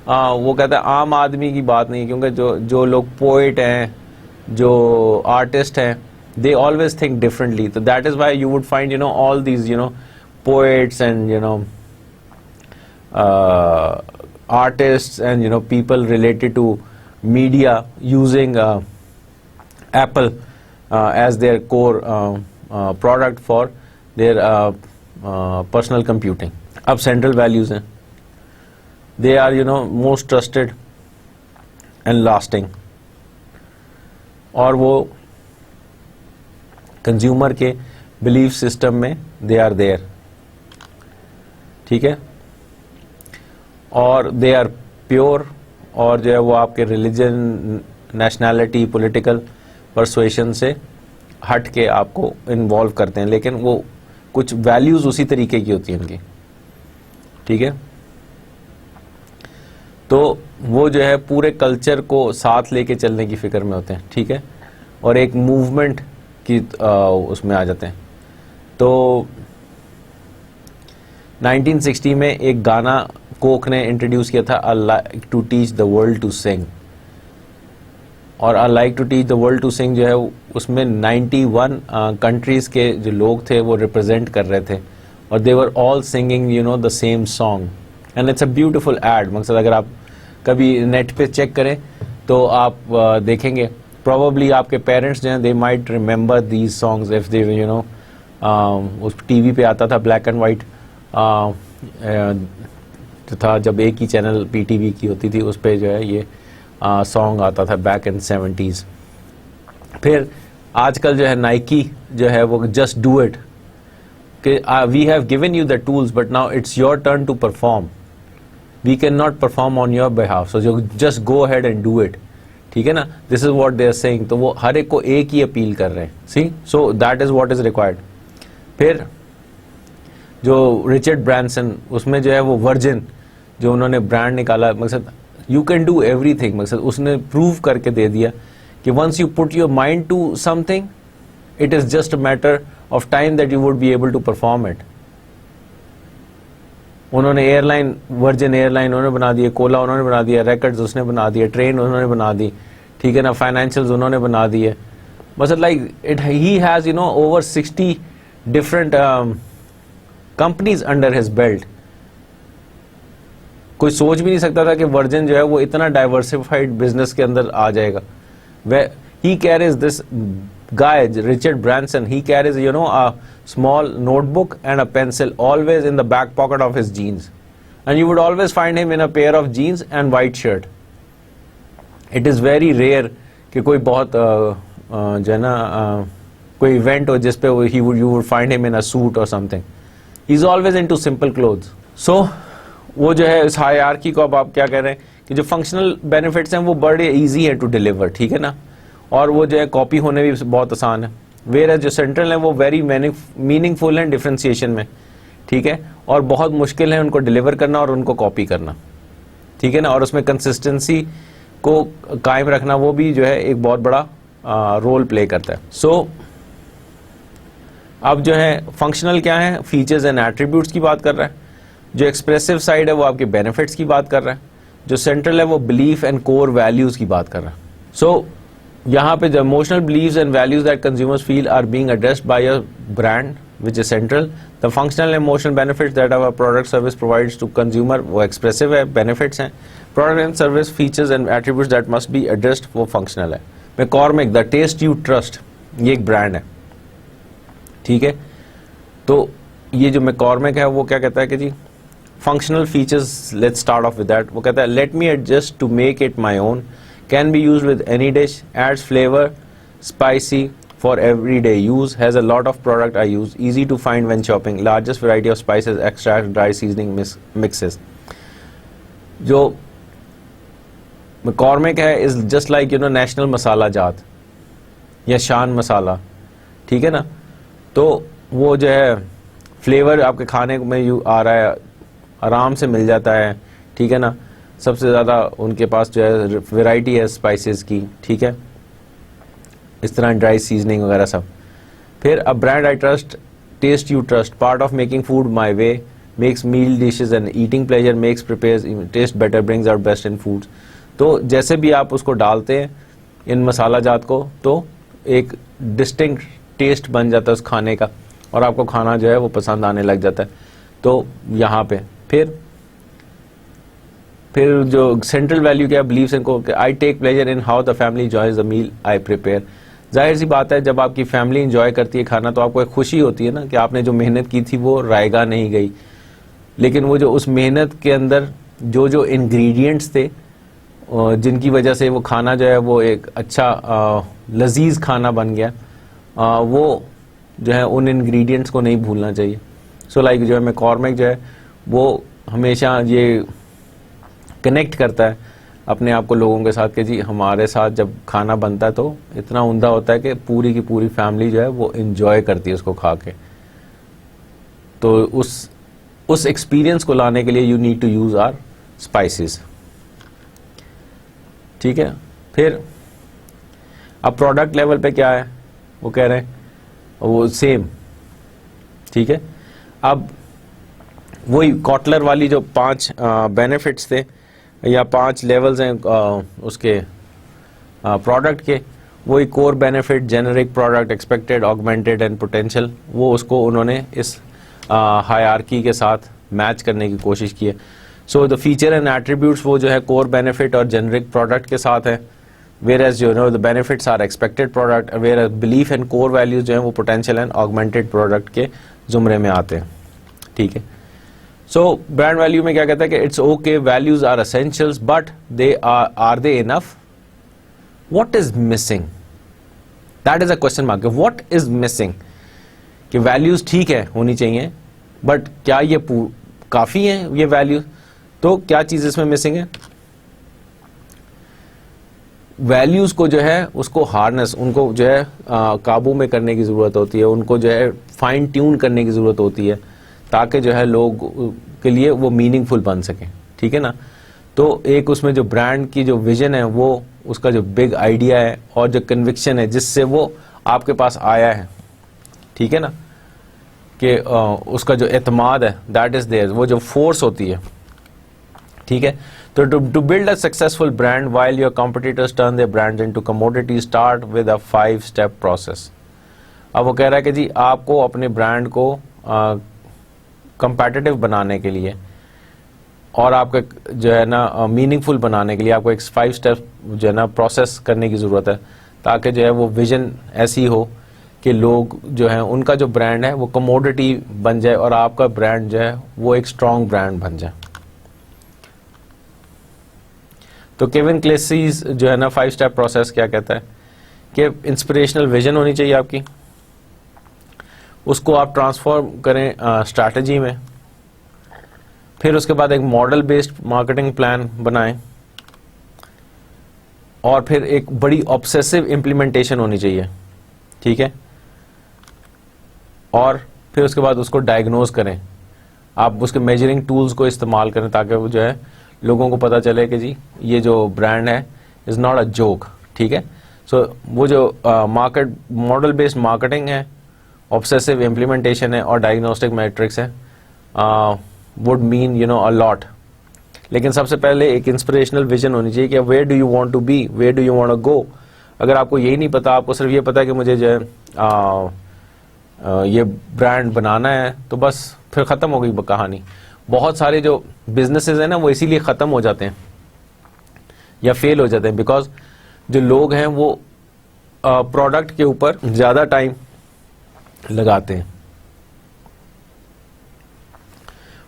वो कहता है आम आदमी की बात नहीं, क्योंकि जो लोग पोइट हैं, जो आर्टिस्ट हैं, दे ऑलवेज थिंक डिफरेंटली। तो that is why you would find all these poets and artists and people related to media using Apple as their core product for their personal computing. अब central values हैं, they are most trusted and lasting, और वो consumer के belief system में they are there, ठीक है। और they are pure, और जो है वो आपके रिलीजन, नेशनैलिटी, पॉलिटिकल परसुएशन से हट के आपको इन्वॉल्व करते हैं, लेकिन वो कुछ वैल्यूज़ उसी तरीके की होती हैं इनकी, ठीक है। तो वो जो है पूरे कल्चर को साथ लेके चलने की फिक्र में होते हैं, ठीक है, और एक मूवमेंट की उसमें आ जाते हैं। तो 1960 में एक गाना कोक ने इंट्रोड्यूस किया था, I like to teach the world to sing, और I like to teach the world to sing जो है उसमें 91 कंट्रीज़ के जो लोग थे वो रिप्रेजेंट कर रहे थे, और they were all singing the same song, and it's a beautiful ad. मकसद अगर आप कभी नेट पे चेक करें तो आप देखेंगे, प्रोबेबली आपके पेरेंट्स जो हैं they might remember these songs if they उस टीवी पे आता था ब्लैक एंड वाइट था, जब एक ही चैनल पीटीवी की होती थी, उस पे जो है ये सॉन्ग आता था बैक इन 70s। फिर आजकल जो है नाइकी जो है वो जस्ट डू इट, कि we have given you the tools but now it's your turn to perform, we can not perform on your behalf, so जो just go ahead and do it, ठीक है ना, this is what they are saying. तो वो हर एक को एक ही appeal कर रहे हैं, see, so that is what is required. फिर जो रिचर्ड ब्रांसन, उसमें जो है वो वर्जिन जो उन्होंने ब्रांड निकाला, मकसद यू कैन डू एवरीथिंग, मकसद उसने प्रूव करके दे दिया कि once you put your mind to something it is just a matter of time that you would be able to perform it. उन्होंने एयरलाइन, वर्जिन एयरलाइन उन्होंने बना दिया, कोला उन्होंने बना दिया, रिकॉर्ड्स उसने बना दिया, ट्रेन उन्होंने बना दी, ठीक है ना, फाइनेंशियल्स उन्होंने बना दिए, मकसद like it he has over 60 different companies under his belt. कोई सोच भी नहीं सकता था कि वर्जिन जो है वो इतना डाइवर्सिफाइड बिजनेस के अंदर आ जाएगा। वे he carries this guy Richard Branson, he carries a small notebook and a pencil always in the back pocket of his jeans, and you would always find him in a pair of jeans and white shirt. It is very rare कि कोई बहुत जो है ना कोई event हो जिस पे you would find him in a suit or something. He's always into simple clothes. So वो जो है इस हायरार्की को अब आप क्या कह रहे हैं कि जो फंक्शनल बेनिफिट्स हैं वो बड़े इजी है टू डिलीवर, ठीक है ना, और वो जो है कॉपी होने भी बहुत आसान है। वेयर जो सेंट्रल है वो वेरी मीनिंगफुल है डिफ्रेंसिएशन में, ठीक है, और बहुत मुश्किल है उनको डिलीवर करना और उनको कॉपी करना, ठीक है ना, और उसमें कंसिस्टेंसी को कायम रखना वो भी जो है एक बहुत बड़ा रोल प्ले करता है। सो अब जो है फंक्शनल क्या है, फीचर्स एंड एट्रीब्यूट्स की बात कर रहा है, जो एक्सप्रेसिव साइड है वो आपके बेनिफिट्स की बात कर रहा है, जो सेंट्रल है वो बिलीफ एंड कोर वैल्यूज की बात कर रहा है। सो यहाँ पे the emotional believes and values that consumers feel are being addressed by a brand which is central. The functional and emotional benefits that our product service provides to consumer वो expressive है, benefits हैं। Product and service features and attributes that must be addressed वो functional है। McCormick the taste you trust, ये एक brand है, ठीक है। तो ये जो मैकॉर्मिक है वो क्या कहता है कि जी functional features, let's start off with that. वो कहता है let me adjust to make it my own, can be use with any dish, adds flavour, spicy for everyday use, has a lot of product I use, easy to find when shopping, largest variety of spices, extracts, dry seasoning mixes. जो McCormick है is just like national मसाला जात या शान मसाला, ठीक है ना। तो वो जो है फ्लेवर आपके खाने में आ रहा है, आराम से मिल जाता है, ठीक है ना। सबसे ज़्यादा उनके पास जो है वैरायटी है स्पाइसेस की, ठीक है, इस तरह ड्राई सीजनिंग वगैरह सब। फिर a brand I trust, taste you trust, part of making food my way, makes meal dishes and eating pleasure, makes prepare taste better, brings out best in foods. तो जैसे भी आप उसको डालते हैं इन मसाला जात को, तो एक डिस्टिंक्ट टेस्ट बन जाता है उस खाने का, और आपको खाना जो है वो पसंद आने लग जाता है। तो यहाँ पे फिर जो सेंट्रल वैल्यू क्या, बिलीव्स इनको, I take pleasure in how the family enjoys the meal I prepare. जाहिर सी बात है, जब आपकी फैमिली एंजॉय करती है खाना तो आपको एक खुशी होती है ना कि आपने जो मेहनत की थी वो रायगा नहीं गई। लेकिन वो जो उस मेहनत के अंदर जो जो इंग्रेडिएंट्स थे जिनकी वजह से वो खाना जो है वो एक अच्छा लजीज खाना बन गया, वो जो है उन इंग्रेडिएंट्स को नहीं भूलना चाहिए। सो लाइक जो है मैकॉर्मिक जो है वो हमेशा ये कनेक्ट करता है अपने आप को लोगों के साथ कि जी हमारे साथ जब खाना बनता है तो इतना उम्दा होता है कि पूरी की पूरी फैमिली जो है वो एंजॉय करती है उसको खा के। तो उस एक्सपीरियंस को लाने के लिए you need to use our spices, ठीक है। फिर अब प्रोडक्ट लेवल पे क्या है, वो कह रहे हैं वो सेम, ठीक है। अब वही कॉटलर वाली जो 5 बेनिफिट्स थे या 5 लेवल्स हैं उसके प्रोडक्ट के, वही core benefit, generic product, expected, augmented and potential, वो उसको उन्होंने इस हायरार्की के साथ मैच करने की कोशिश की है। So the feature and attributes वो जो है कोर बेनिफिट और जेनरिक प्रोडक्ट के साथ है, whereas the benefits are expected product, whereas belief and core values जो है वो पोटेंशियल एंड ऑगमेंटेड प्रोडक्ट के जुमरे में आते हैं, ठीक है। सो ब्रांड वैल्यू में क्या कहता है कि it's okay, values are essentials but they are they enough, what is missing, that is a question mark. What is missing, कि वैल्यूज ठीक है होनी चाहिए बट क्या ये काफी है ये वैल्यूज, तो क्या चीज इसमें मिसिंग है। वैल्यूज को जो है उसको हार्नेस, उनको जो है काबू में करने की जरूरत होती है, उनको जो है फाइन ट्यून करने की जरूरत होती है ताकि जो है लोग के लिए वो मीनिंगफुल बन सके, ठीक है ना। तो एक उसमें जो ब्रांड की जो विजन है, वो उसका जो बिग आइडिया है और जो कन्विक्शन है जिससे वो आपके पास आया है, ठीक है ना, कि उसका जो एतमाद है दैट इज देयर, वो जो फोर्स होती है, ठीक है। तो to build a successful brand while your competitors turn their brands into commodity, start with a 5 step process. अब वो कह रहा है कि जी आपको अपने ब्रांड को कंपेटिटिव बनाने के लिए और आपका जो है ना मीनिंगफुल बनाने के लिए आपको एक 5 स्टेप जो है ना प्रोसेस करने की ज़रूरत है, ताकि जो है वो विजन ऐसी हो कि लोग जो है उनका जो ब्रांड है वो कमोडिटी बन जाए और आपका ब्रांड जो है वो एक स्ट्रॉन्ग ब्रांड बन जाए। तो केविन क्लेसीज जो है ना 5 स्टेप प्रोसेस क्या कहता है कि इंस्पिरेशनल विजन होनी चाहिए आपकी, उसको आप ट्रांसफॉर्म करें स्ट्रैटेजी में, फिर उसके बाद एक मॉडल बेस्ड मार्केटिंग प्लान बनाएं, और फिर एक बड़ी ऑब्सेसिव इंप्लीमेंटेशन होनी चाहिए, ठीक है। और फिर उसके बाद उसको डायग्नोज करें, आप उसके मेजरिंग टूल्स को इस्तेमाल करें ताकि वो जो है लोगों को पता चले कि जी ये जो ब्रांड है इज नॉट अ जोक, ठीक है। सो वो जो मार्केट मॉडल बेस्ड मार्केटिंग है, ऑब्सेसिव इम्प्लीमेंटेशन है और डायग्नोस्टिक मैट्रिक्स है, वुड मीन अ लॉट। लेकिन सबसे पहले एक इंस्पिरेशनल विजन होनी चाहिए कि where do you want to be, where do you want to go. अगर आपको यही नहीं पता, आपको सिर्फ ये पता है कि मुझे जो है ये ब्रांड बनाना है, तो बस फिर ख़त्म हो गई कहानी। बहुत सारे जो बिजनेसेस हैं ना वो इसीलिए ख़त्म हो जाते हैं या फेल हो जाते हैं बिकॉज जो लोग हैं वो प्रोडक्ट के ऊपर ज़्यादा टाइम लगाते हैं।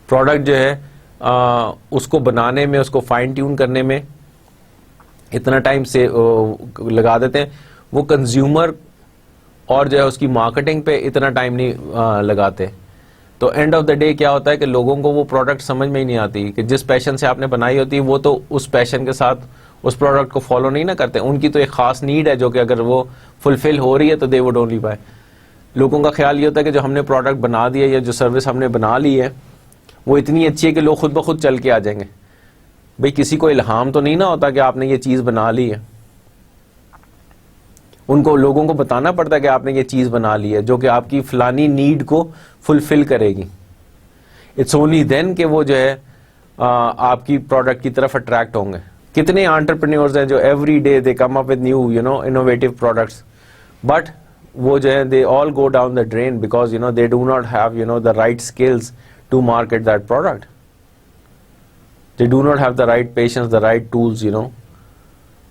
प्रोडक्ट जो है उसको बनाने में, उसको फाइन ट्यून करने में इतना टाइम से लगा देते हैं, वो कंज्यूमर और जो है उसकी मार्केटिंग पे इतना टाइम नहीं लगाते। तो एंड ऑफ द डे क्या होता है कि लोगों को वो प्रोडक्ट समझ में ही नहीं आती कि जिस पैशन से आपने बनाई होती है वो तो उस पैशन के साथ उस प्रोडक्ट को फॉलो नहीं ना करते। उनकी तो एक खास नीड है जो कि अगर वो फुलफिल हो रही है तो दे वुड ओनली बाय। लोगों का ख्याल ये होता है कि जो हमने प्रोडक्ट बना दिया या जो सर्विस हमने बना ली है वो इतनी अच्छी है कि लोग खुद ब खुद चल के आ जाएंगे। भाई किसी को इल्हाम तो नहीं ना होता कि आपने ये चीज़ बना ली है, उनको लोगों को बताना पड़ता है कि आपने ये चीज़ बना ली है जो कि आपकी फलानी नीड को फुलफिल करेगी। इट्स ओनली देन कि वो जो है आपकी प्रोडक्ट की तरफ अट्रैक्ट होंगे। कितने एंटरप्रेन्योर्स हैं जो every day they come up with new innovative products, but वो जो है they all go down the drain because they do not have the right skills to market that product, they do not have the right patience, the right tools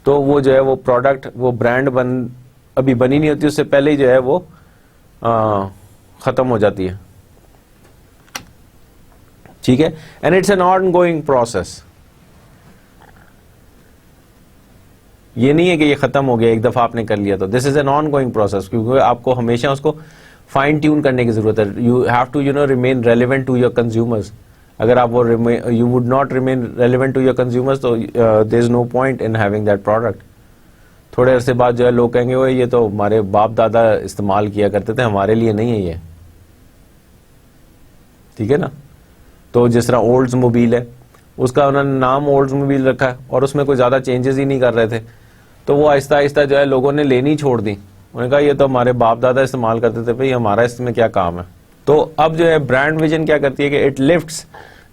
तो वो जो है वो product, वो brand अभी बनी नहीं होती, उससे पहले ही जो है वो खत्म हो जाती है। ठीक है, and it's an on going process. ये नहीं है कि ये खत्म हो गया एक दफा आपने कर लिया तो, this is an on going process, क्योंकि आपको हमेशा उसको फाइन ट्यून करने की जरूरत है। You have to remain relevant to your consumers. अगर आप वो you would not remain relevant to your consumers तो there is no point in having that product. थोड़े अरसे बाद जो है लोग कहेंगे वो ये तो हमारे बाप दादा इस्तेमाल किया करते थे, हमारे लिए नहीं है ये। ठीक है ना। तो जिस तरह ओल्ड्स मोबाइल है, उसका उन्होंने नाम ओल्ड्स मोबाइल रखा है और उसमें कोई ज़्यादा चेंजेस ही नहीं कर रहे थे, तो वो आहिस्ता आहिस्ता जो है लोगों ने लेनी छोड़ दी। उन्होंने कहा ये तो हमारे बाप दादा इस्तेमाल करते थे, भाई हमारा इसमें क्या काम है। तो अब जो है ब्रांड विजन क्या करती है कि it lifts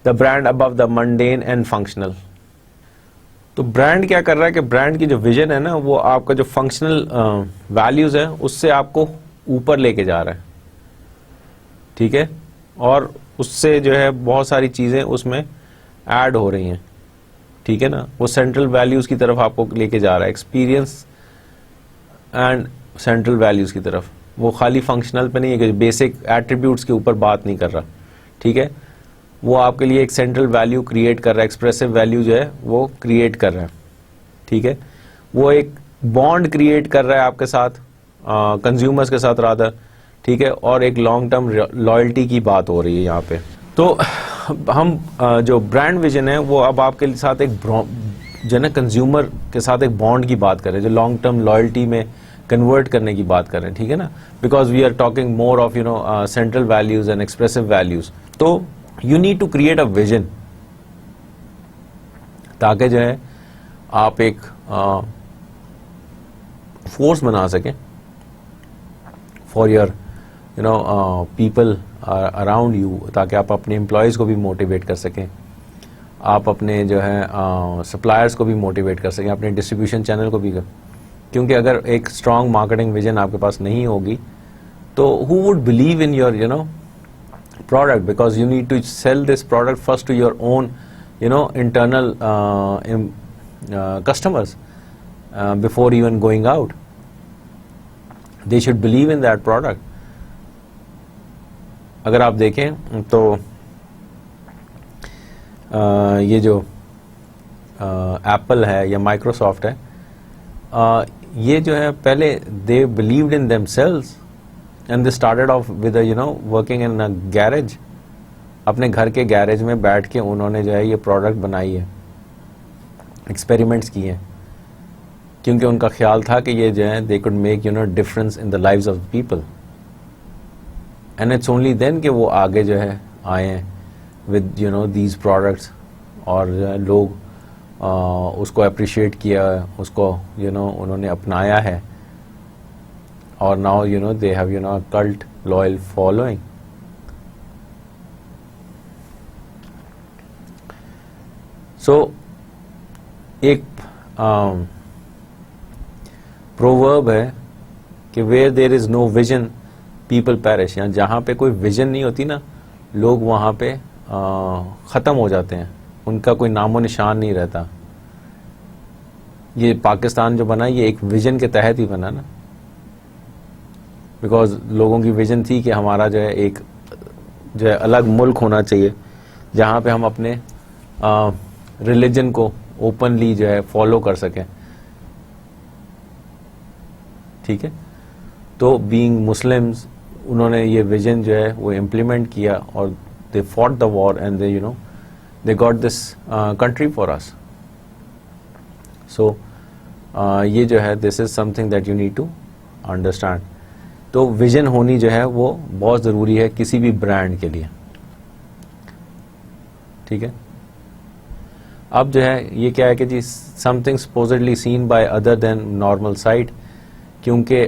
the brand above the mundane and functional. तो ब्रांड क्या कर रहा है कि ब्रांड की जो विजन है ना वो आपका जो फंक्शनल वैल्यूज है उससे आपको ऊपर लेके जा रहा है। ठीक है, और उससे जो है बहुत सारी चीजें उसमें ऐड हो रही हैं। ठीक है ना, वो सेंट्रल वैल्यूज की तरफ आपको लेके जा रहा है, एक्सपीरियंस एंड सेंट्रल वैल्यूज की तरफ। वो खाली फंक्शनल पे नहीं है कि बेसिक एट्रीब्यूट्स के ऊपर बात नहीं कर रहा। ठीक है, वो आपके लिए एक सेंट्रल वैल्यू क्रिएट कर रहा है, एक्सप्रेसिव वैल्यू जो है वो क्रिएट कर रहा है। ठीक है, वो एक बॉन्ड क्रिएट कर रहा है आपके साथ, कंज्यूमर्स के साथ रादर। ठीक है, और एक लॉन्ग टर्म लॉयल्टी की बात हो रही है यहाँ पे। तो हम जो ब्रांड विजन है वो अब आपके साथ एक जो है कंज्यूमर के साथ एक बॉन्ड की बात कर रहे हैं, जो लॉन्ग टर्म लॉयल्टी में कन्वर्ट करने की बात कर रहे हैं। ठीक है ना, because we are talking more of central values and expressive values. तो you need to create a vision ताकि जो है आप एक फोर्स बना सकें for your people around you, ताकि आप अपने एम्प्लॉयज़ को भी मोटिवेट कर सकें, आप अपने जो है सप्लायर्स को भी मोटिवेट कर सकें, अपने डिस्ट्रीब्यूशन चैनल को भी क्योंकि अगर एक स्ट्रॉन्ग मार्केटिंग विजन आपके पास नहीं होगी तो who would believe in your product, because you need to sell this product first to your own internal customers before even going out. They should believe in that product. अगर आप देखें तो ये जो एप्पल है या माइक्रोसॉफ्ट है, ये जो है पहले they believed in themselves and they started off with working in a garage. अपने घर के गैरेज में बैठ के उन्होंने जो है ये प्रोडक्ट बनाई है, एक्सपेरिमेंट्स किए हैं, क्योंकि उनका ख्याल था कि ये जो है they could make difference in the lives of people. And it's only then कि वो आगे जो है आए हैं विद दीज प्रोडक्ट्स, और लोग उसको अप्रिशिएट किया, उसको उन्होंने अपनाया है, और now they have a cult loyal following. So एक प्रोवर्ब है कि where there is no vision people perish, या जहाँ पे कोई विजन नहीं होती ना लोग वहाँ पे ख़त्म हो जाते हैं, उनका कोई नामो निशान नहीं रहता। ये पाकिस्तान जो बना ये एक विजन के तहत ही बना ना, बिकॉज लोगों की विजन थी कि हमारा जो है एक जो है अलग मुल्क होना चाहिए जहाँ पे हम अपने रिलीजन को ओपनली जो है फॉलो कर सकें, ठीक है। तो बीइंग मुस्लिम्स उन्होंने ये विजन जो है वो इम्प्लीमेंट किया और they fought the war and they they got this country for us. So ये जो है this is something that you need to understand. तो विजन होनी जो है वो बहुत ज़रूरी है किसी भी ब्रांड के लिए, ठीक है। अब जो है ये क्या है कि जी something supposedly seen by other than normal sight, क्योंकि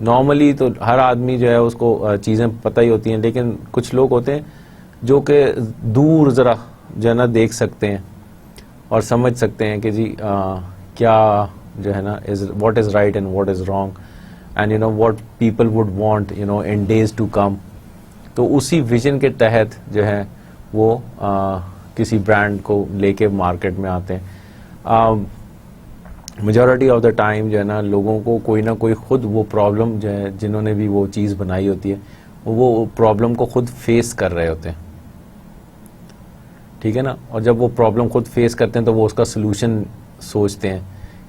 नॉर्मली तो हर आदमी जो है उसको चीज़ें पता ही होती हैं, लेकिन कुछ लोग होते हैं जो कि दूर ज़रा जो है ना देख सकते हैं और समझ सकते हैं कि जी क्या जो है ना is what is right and what is wrong and what people would want in days to come. तो उसी विजन के तहत जो है वो किसी ब्रांड को लेके मार्केट में आते हैं। मेजॉरिटी ऑफ द टाइम जो है ना लोगों को कोई ना कोई खुद वो प्रॉब्लम जो है जिन्होंने भी वो चीज़ बनाई होती है वो प्रॉब्लम को खुद फेस कर रहे होते हैं, ठीक है ना। और जब वो प्रॉब्लम खुद फेस करते हैं तो वो उसका सलूशन सोचते हैं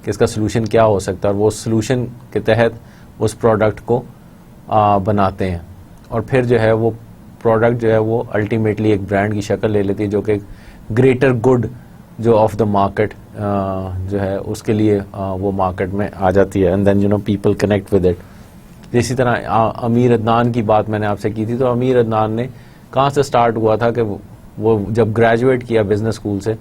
कि इसका सलूशन क्या हो सकता है, और वो सलूशन के तहत उस प्रोडक्ट को बनाते हैं, और फिर जो है वो प्रोडक्ट जो है वो अल्टीमेटली एक ब्रांड की शक्ल ले लेती है जो कि ग्रेटर गुड जो ऑफ द मार्केट जो है उसके लिए वो मार्केट में आ जाती है, and then people connect with it. इसी तरह अमीर अदनान की बात मैंने आपसे की थी। तो अमीर अदनान ने कहाँ से स्टार्ट हुआ था कि वो जब ग्रेजुएट किया बिजनेस स्कूल से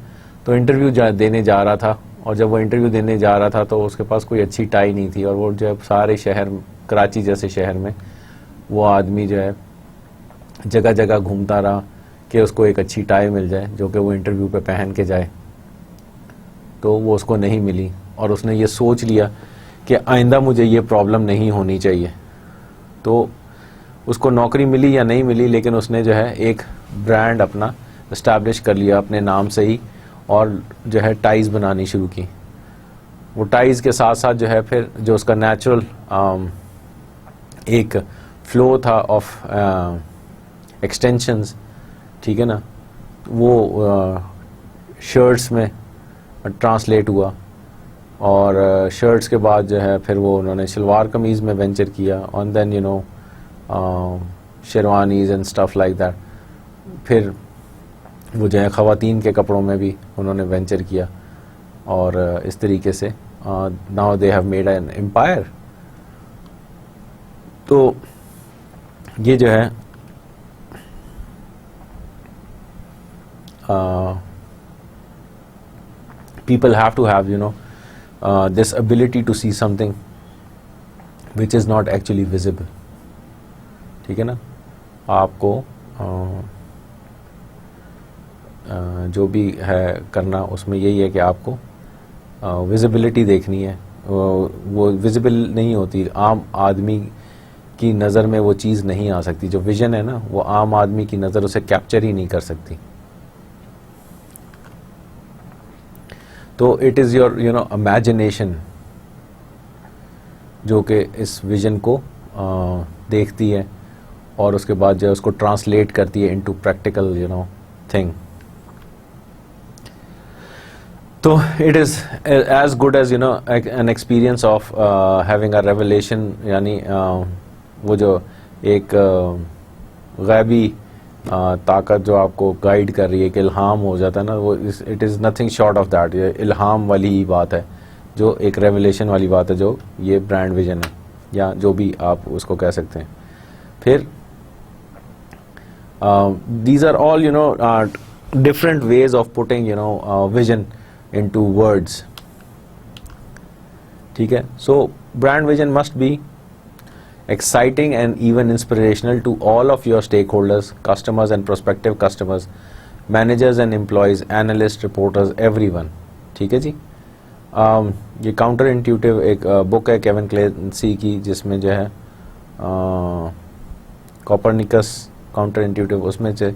तो इंटरव्यू देने जा रहा था, और जब वो इंटरव्यू देने जा रहा था तो उसके पास कोई अच्छी टाई नहीं थी, और वो जो है सारे शहर कराची जैसे शहर में वो आदमी जो है जगह जगह घूमता रहा कि उसको एक अच्छी टाई मिल जाए जो कि वो इंटरव्यू पे पहन के जाए। तो वो उसको नहीं मिली, और उसने ये सोच लिया कि आइंदा मुझे ये प्रॉब्लम नहीं होनी चाहिए। तो उसको नौकरी मिली या नहीं मिली, लेकिन उसने जो है एक ब्रांड अपना इस्टेब्लिश कर लिया अपने नाम से ही, और जो है टाइज़ बनानी शुरू की। वो टाइज़ के साथ साथ जो है फिर जो उसका नेचुरल एक फ्लो था ऑफ एक्सटेंशंस, ठीक है ना, वो शर्ट्स में ट्रांसलेट हुआ, और शर्ट्स के बाद जो है फिर वो उन्होंने शलवार कमीज़ में वेंचर किया, और then sherwanis and stuff like that. फिर वो जो है ख़वातीन के कपड़ों में भी उन्होंने वेंचर किया, और इस तरीके से now they have made an empire. तो ये जो है people have to have this ability to see something which is not actually visible, ठीक है ना। आपको जो भी है करना उसमें यही है कि आपको विजिबिलिटी देखनी है। वो विजिबल नहीं होती, आम आदमी की नज़र में वो चीज़ नहीं आ सकती। जो विजन है ना वो आम आदमी की नज़र उसे कैप्चर ही नहीं कर सकती। तो इट इज़ योर इमेजिनेशन जो कि इस विजन को देखती है, और उसके बाद जो है उसको ट्रांसलेट करती है इनटू प्रैक्टिकल थिंग। तो it is as good as an experience of having a revelation, यानी वो जो एक गैबी ताकत जो आपको गाइड कर रही है कि इल्हाम हो जाता है ना, वो it is nothing short of that. ये इल्हाम वाली ही बात है, जो एक रेवलेशन वाली बात है, जो ये ब्रांड विजन है या जो भी आप उसको कह सकते हैं। फिर these are all different ways of putting vision into words, ठीक है। So brand vision must be exciting and even inspirational to all of your stakeholders, customers and prospective customers, managers and employees, analysts, reporters, everyone, ठीक है जी। ये counter intuitive एक book है Kevin Clancy की, जिसमें जो है कॉपरनिकस काउंटर इंट्यूटिव, उसमें से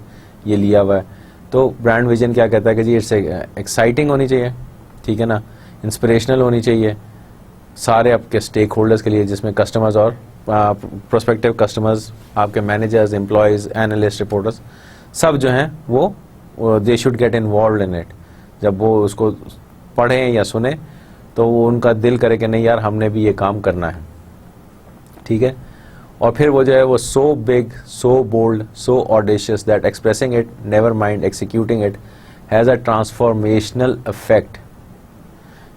ये लिया हुआ है। तो ब्रांड विजन क्या कहता है कि जी इट्स एक्साइटिंग होनी चाहिए, ठीक है ना, इंस्पिरेशनल होनी चाहिए सारे आपके स्टेक होल्डर्स के लिए, जिसमें कस्टमर्स और प्रोस्पेक्टिव कस्टमर्स, आपके मैनेजर्स, एम्प्लॉयज़, एनालिस्ट, रिपोर्टर्स, सब जो हैं वो they should get involve in it. जब वो उसको पढ़ें या सुने तो वो उनका दिल करे कि नहीं यार हमने भी ये काम करना है, ठीक है। और फिर वो जो है वो so big, so bold, so audacious that expressing it, never mind executing it, has a transformational effect.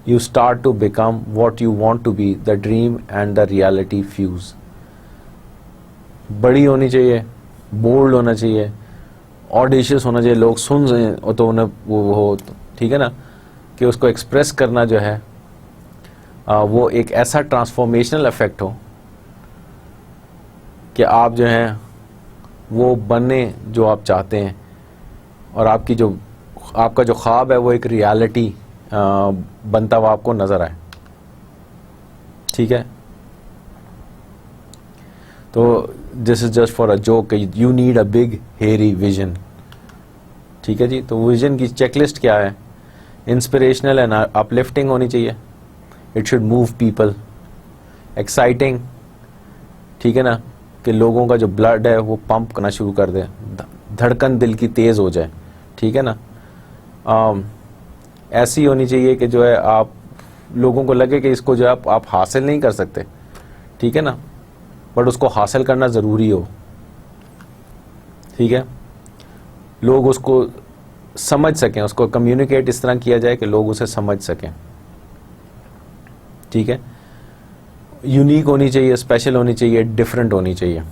You start to become what you want to be, the dream and the reality fuse. बड़ी होनी चाहिए, bold होना चाहिए, audacious होना चाहिए, लोग सुन रहे तो उन्हें वो हो, ठीक है ना, कि उसको एक्सप्रेस करना जो है वो एक ऐसा ट्रांसफॉर्मेशनल इफेक्ट हो कि आप जो हैं वो बने जो आप चाहते हैं, और आपका जो ख्वाब है वो एक रियलिटी बनता हुआ आपको नजर आए, ठीक है। तो this is just for a joke, you need a big हेरी विजन, ठीक है जी। तो विजन की चेकलिस्ट क्या है? इंस्पिरेशनल एंड अपलिफ्टिंग होनी चाहिए, it should move people, exciting, ठीक है ना, कि लोगों का जो ब्लड है वो पंप करना शुरू कर दे, धड़कन दिल की तेज हो जाए, ठीक है ना। ऐसी होनी चाहिए कि जो है आप लोगों को लगे कि इसको जो है आप हासिल नहीं कर सकते, ठीक है ना, बट उसको हासिल करना ज़रूरी हो, ठीक है। लोग उसको समझ सकें, उसको कम्युनिकेट इस तरह किया जाए कि लोग उसे समझ सकें, ठीक है। यूनिक होनी चाहिए, स्पेशल होनी चाहिए, डिफरेंट होनी चाहिए,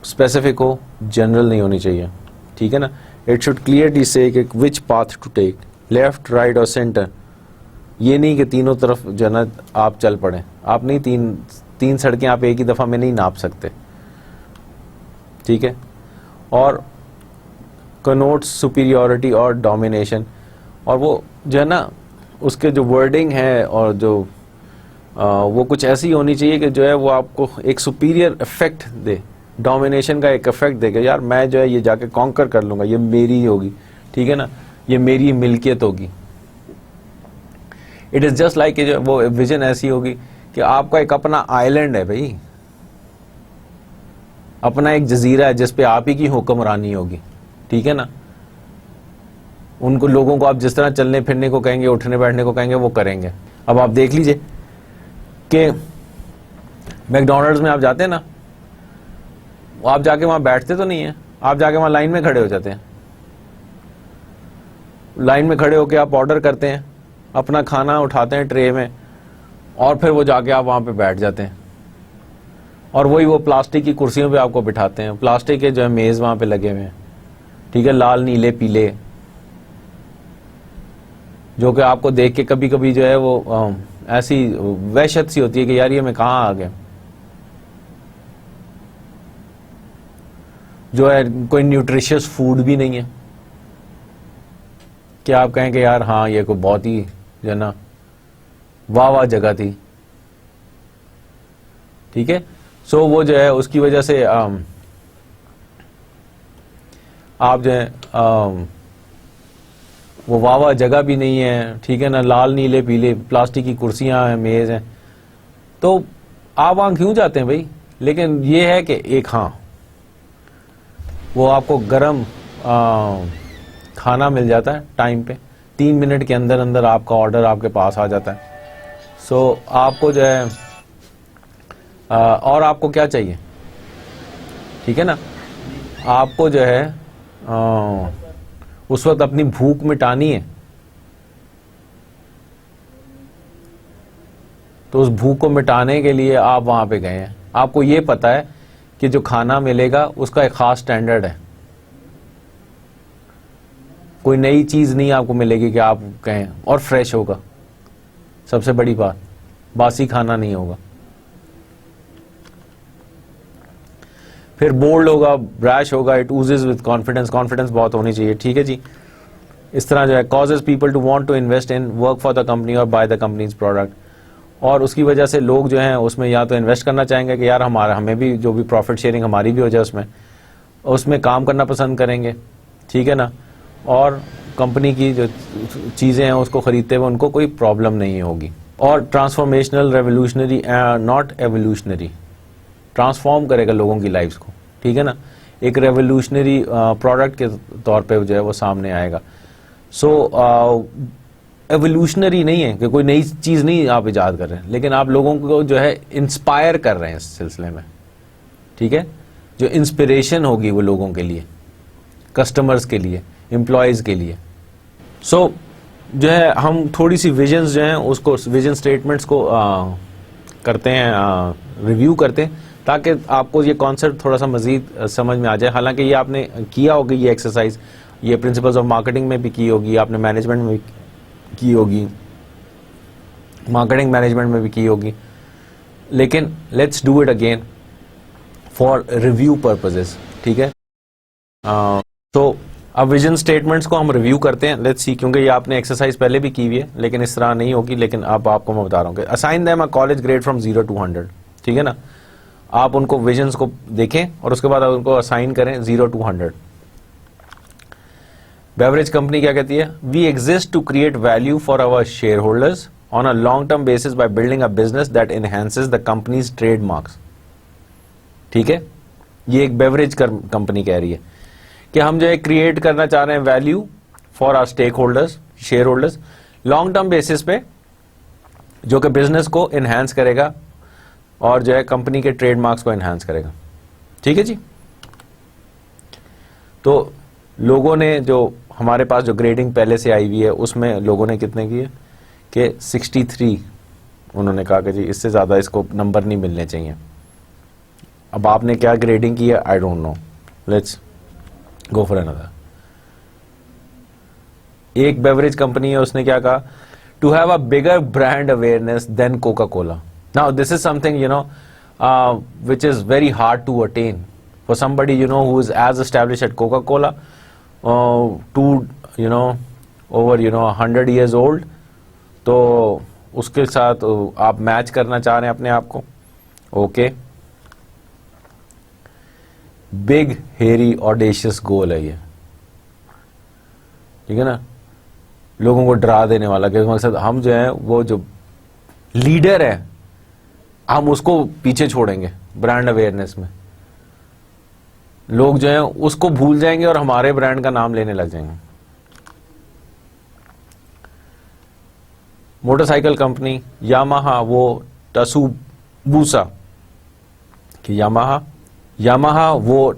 स्पेसिफिक हो, जनरल नहीं होनी चाहिए, ठीक है ना। इट शुड क्लियरली से कि which path to take, left, right और सेंटर। ये नहीं कि तीनों तरफ जो है ना आप चल पड़े, आप नहीं, तीन सड़कें आप एक ही दफ़ा में नहीं नाप सकते, ठीक है। और कनोट्स सुपीरियॉरिटी और डोमिनेशन, और वो जो है ना उसके जो वर्डिंग है और जो वो कुछ ऐसी होनी चाहिए कि जो है वो आपको एक सुपीरियर इफेक्ट दे, डोमिनेशन का एक इफेक्ट देगा, यार मैं जो है ये जाके कॉन्कर कर लूंगा, ये मेरी होगी, ठीक है ना, ये मेरी मिल्कियत होगी। इट इज जस्ट लाइक कि जो वो विजन ऐसी होगी कि आपका एक अपना आइलैंड है भाई, अपना एक जजीरा है जिस पे आप ही की हुक्मरानी होगी, ठीक है ना। उनको लोगों को आप जिस तरह चलने फिरने को कहेंगे, उठने बैठने को कहेंगे, वो करेंगे। अब आप देख लीजिए कि मैकडोनल्ड्स में आप जाते हैं ना, आप जाके वहां बैठते तो नहीं है, आप जाके वहां लाइन में खड़े हो जाते हैं। लाइन में खड़े होकर आप ऑर्डर करते हैं, अपना खाना उठाते हैं ट्रे में, और फिर वो जाके आप वहां पे बैठ जाते हैं, और वही वो प्लास्टिक की कुर्सियों पे आपको बिठाते हैं, प्लास्टिक के जो है मेज वहां पे लगे हुए हैं, ठीक है, लाल नीले पीले, जो कि आपको देख के कभी कभी जो है वो ऐसी वहशत सी होती है कि यार ये मैं कहाँ आ गया। जो है कोई न्यूट्रिशियस फूड भी नहीं है कि आप कहें कि यार हाँ ये कोई बहुत ही जो है ना वाह वाह जगह थी, ठीक है। सो वो जो है उसकी वजह से आप जो है वो वाह वाह जगह भी नहीं है, ठीक है ना, लाल नीले पीले प्लास्टिक की कुर्सियां हैं, मेज हैं, तो आप वहां क्यों जाते हैं भाई। लेकिन ये है कि एक हाँ वो आपको गरम खाना मिल जाता है टाइम पे, 3 मिनट के अंदर अंदर आपका ऑर्डर आपके पास आ जाता है। सो आपको जो है और आपको क्या चाहिए, ठीक है ना, आपको जो है उस वक्त अपनी भूख मिटानी है, तो उस भूख को मिटाने के लिए आप वहां पे गए हैं। आपको ये पता है कि जो खाना मिलेगा उसका एक खास स्टैंडर्ड है, कोई नई चीज नहीं आपको मिलेगी कि आप कहें, और फ्रेश होगा, सबसे बड़ी बात, बासी खाना नहीं होगा। फिर बोल्ड होगा, ब्रैश होगा, इट ऊजेस विद कॉन्फिडेंस, कॉन्फिडेंस बहुत होनी चाहिए, ठीक है जी। इस तरह जो है causes people to want to invest in, work for the company और बाय द कंपनीज प्रोडक्ट, और उसकी वजह से लोग जो हैं उसमें या तो इन्वेस्ट करना चाहेंगे कि यार हमें भी जो भी प्रॉफिट शेयरिंग हमारी भी हो जाए उसमें काम करना पसंद करेंगे, ठीक है ना, और कंपनी की जो चीज़ें हैं उसको ख़रीदते हुए उनको कोई प्रॉब्लम नहीं होगी। और transformational, revolutionary, not evolutionary, transform करेगा लोगों की लाइफ्स को, ठीक है ना, एक रेवोल्यूशनरी प्रोडक्ट के तौर पे जो है वो सामने आएगा। सो एवोल्यूशनरी नहीं है कि कोई नई चीज़ नहीं आप इजाद कर रहे हैं, लेकिन आप लोगों को जो है इंस्पायर कर रहे हैं इस सिलसिले में, ठीक है, जो इंस्पिरेशन होगी वो लोगों के लिए, कस्टमर्स के लिए, एम्प्लॉयज़ के लिए। सो जो है हम थोड़ी सी विजन्स जो हैं उसको, विजन स्टेटमेंट्स को करते हैं, रिव्यू करते हैं, ताकि आपको ये कॉन्सेप्ट थोड़ा सा मज़ीद समझ में आ जाए। हालांकि ये आपने किया होगी, ये एक्सरसाइज, ये प्रिंसिपल्स ऑफ मार्केटिंग में भी की होगी, आपने मैनेजमेंट में भी की होगी, मार्केटिंग मैनेजमेंट में भी की होगी, लेकिन let's do it again for review purposes, ठीक है। तो अब विजन स्टेटमेंट्स को हम रिव्यू करते हैं, लेट्स सी, क्योंकि ये आपने एक्सरसाइज पहले भी की हुई है, लेकिन इस तरह नहीं होगी, लेकिन अब आपको मैं बता रहा हूँ कि assign them a college grade from 0 to 100, ठीक है ना। आप उनको विजन्स को देखें और उसके बाद उनको असाइन करें 0 to 100। बेवरेज कंपनी क्या कहती है? We exist to create value for our shareholders on a long term basis by building a business that enhances the company's trademarks, ठीक है। ये एक बेवरेज कंपनी कह रही है कि हम जो है क्रिएट करना चाह रहे हैं value for our stakeholders, shareholders, long term basis पे, जो कि बिजनेस को एनहांस करेगा और जो है कंपनी के ट्रेडमार्क्स को एनहांस करेगा, ठीक है जी। तो लोगों ने जो हमारे पास जो ग्रेडिंग पहले से आई हुई है उसमें लोगों ने कितने किए कि 63, उन्होंने कहा कि जी इससे ज़्यादा इसको नंबर नहीं मिलने चाहिए। अब आपने क्या ग्रेडिंग की है I don't know, let's go for another. एक बेवरेज कंपनी है, उसने क्या कहा? To have a bigger brand awareness than Coca Cola. Now this is something you know which is very hard to attain for somebody you know who is as established at Coca Cola, to you know over 100 years old, तो उसके साथ आप match करना चाह रहे हैं अपने आप को, ओके। बिग हेरी ऑडेशियस गोल है ये, ठीक है ना, लोगों को डरा देने वाला, कि मकसद हम जो है वो जो लीडर है हम उसको पीछे छोड़ेंगे, ब्रांड अवेयरनेस में लोग जो है उसको भूल जाएंगे और हमारे ब्रांड का नाम लेने लग जाएंगे। मोटरसाइकिल कंपनी यामाहा, वो टसुबूसा कि यामाहा वो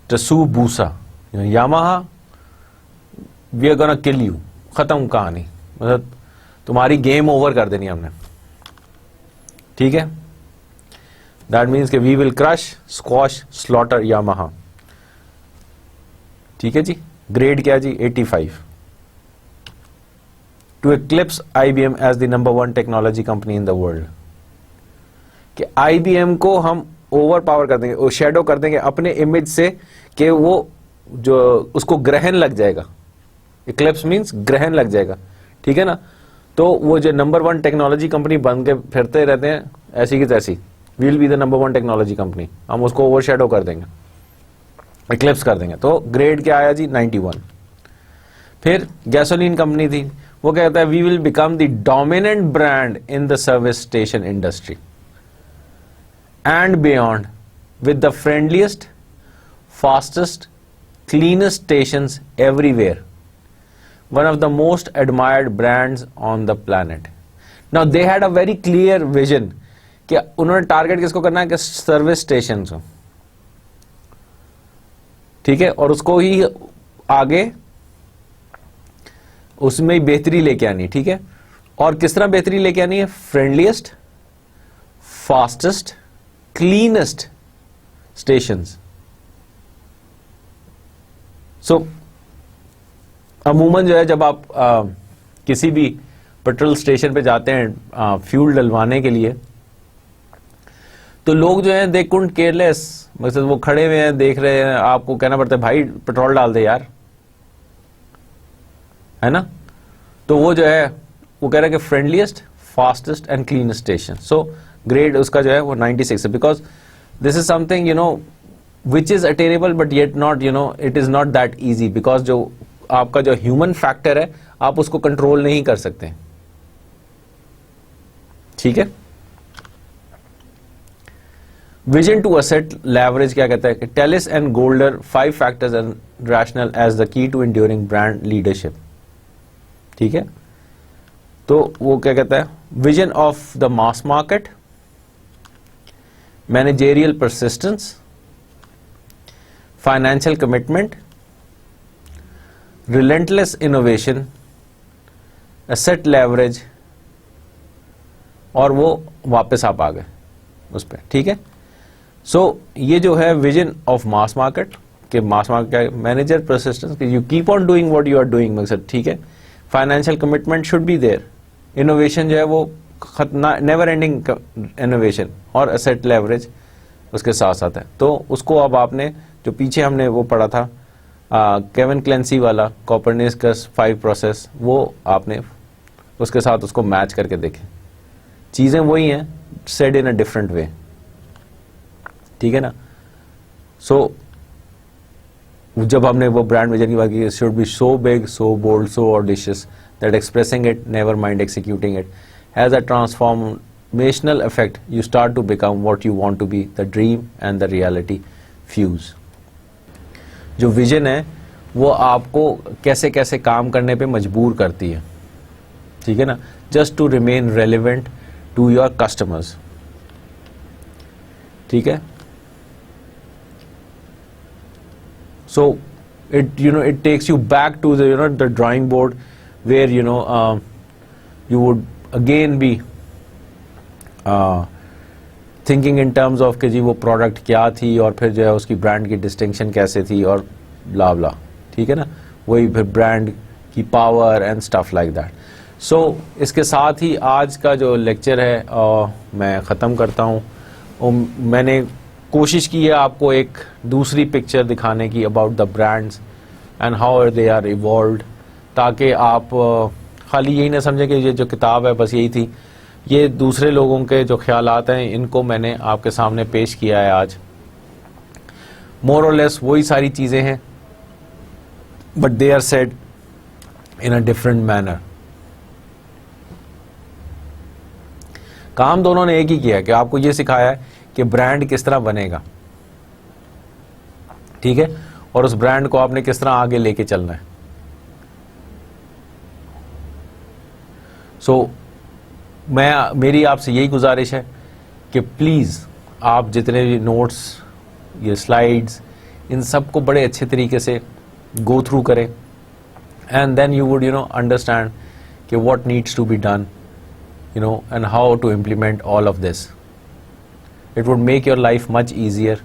टसुबूसा, Yamaha we are gonna kill you, खत्म कहानी, मतलब तुम्हारी गेम ओवर कर देनी हमने, ठीक है। दैट मीन्स के we will crush, squash, slaughter Yamaha, ठीक है जी। ग्रेड क्या जी? 85। To eclipse IBM as the number 1 technology company in the world, कि IBM को हम ओवर पावर कर देंगे, शेडो कर देंगे अपने इमेज से, कि वो जो उसको ग्रहण लग जाएगा, एक्लिप्स मीन्स ग्रहण लग जाएगा, ठीक है ना। तो वो जो नंबर 1 टेक्नोलॉजी कंपनी बन के फिरते रहते हैं ऐसी की तैसी, will be the number 1 technology company, हम उसको ओवरशैडो कर देंगे, एक्लिप्स कर देंगे। तो ग्रेड क्या आया जी? 91। फिर गैसोलीन कंपनी थी, वो कहता है we will become the dominant brand in the service station industry and beyond with the friendliest, fastest, cleanest stations everywhere, one of the most admired brands on the planet. Now they had a very clear vision कि उन्होंने target किसको करना है कि service station को, ठीक है, और उसको ही आगे उसमें ही बेहतरी लेके आनी, ठीक है। और किस तरह बेहतरी लेके आनी है? Friendliest, fastest, cleanest stations. So अमूमन जो है जब आप किसी भी पेट्रोल स्टेशन पे जाते हैं फ्यूल डलवाने के लिए, तो लोग जो हैं दे कुंड केयरलेस, मतलब वो खड़े हुए हैं देख रहे हैं, आपको कहना पड़ता है भाई पेट्रोल डाल दे यार, है ना। तो वो जो है वो कह रहा है कि फ्रेंडलीस्ट, fastest and cleanest station. So grade उसका जो है वो 96 है, because this is something which is attainable but yet not it is not that easy, because जो आपका जो ह्यूमन फैक्टर है आप उसको कंट्रोल नहीं कर सकते, ठीक है। विजन टू असेट लेवरेज क्या कहता है कि Tellis and Golder 5 factors and rational as the key to enduring brand leadership. ठीक है, तो वो क्या कहता है, vision of the mass market, managerial persistence, financial commitment, relentless innovation, asset leverage, और वो वापस आप आ गए उस पर। ठीक है, सो ये जो है विजन ऑफ मास मार्केट के mass market manager persistence, you keep on doing what you are doing मकसद। ठीक है, financial commitment should be there, innovation जो है वो नेवर एंडिंग इनोवेशन, और एसेट लेवरेज उसके साथ साथ है। तो उसको अब आपने जो पीछे हमने वो पढ़ा था केविन क्लेंसी वाला कोपरनिकस 5 प्रोसेस, वो आपने उसके साथ उसको मैच करके देखें, चीजें वही हैं, said in a different way. ठीक है ना। सो जब हमने वो ब्रांड विजन की बात की, should be so big, so bold, so audacious that expressing it, never mind executing it, has a transformational effect, you start to become what you want to be, the dream and the reality fuse. जो vision है वो आपको कैसे कैसे काम करने पे मजबूर करती है। ठीक है ना, just to remain relevant to your customers. ठीक है, so it takes you back to the the drawing board where you would again be thinking in terms of कि जी वो प्रोडक्ट क्या थी, और फिर जो है उसकी ब्रांड की डिस्टिंक्शन कैसे थी, और ब्ला ब्ला। ठीक है ना, वही फिर ब्रांड की power and stuff like that. So इसके साथ ही आज का जो लेक्चर है मैं ख़त्म करता हूँ। मैंने कोशिश की है आपको एक दूसरी पिक्चर दिखाने की about the brands and how they are evolved, ताकि आप खाली यही ना समझें कि ये जो किताब है बस यही थी। ये दूसरे लोगों के जो ख्यालात हैं इनको मैंने आपके सामने पेश किया है आज। मोर और लेस वही सारी चीज़ें हैं, but they are said in a different manner. काम दोनों ने एक ही किया कि आपको ये सिखाया है कि ब्रांड किस तरह बनेगा। ठीक है, और उस ब्रांड को आपने किस तरह आगे लेके चलना है। सो मेरी आपसे यही गुजारिश है कि प्लीज़ आप जितने भी नोट्स, ये स्लाइड्स, इन सब को बड़े अच्छे तरीके से गो थ्रू करें, and then you would understand कि what needs to be done, and how to implement all of this. It would make your life much easier,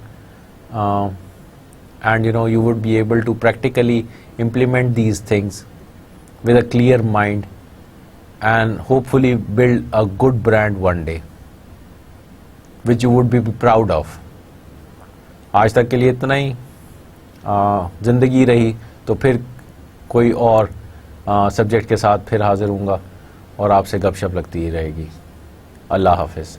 and you would be able to practically implement these things with a clear mind, and hopefully build a good brand one day which you would be proud of. आज तक के लिए इतना ही। ज़िंदगी रही तो फिर कोई और सब्जेक्ट के साथ फिर हाजिर होऊंगा और आपसे गपशप लगती ही रहेगी। अल्लाह हाफिज़।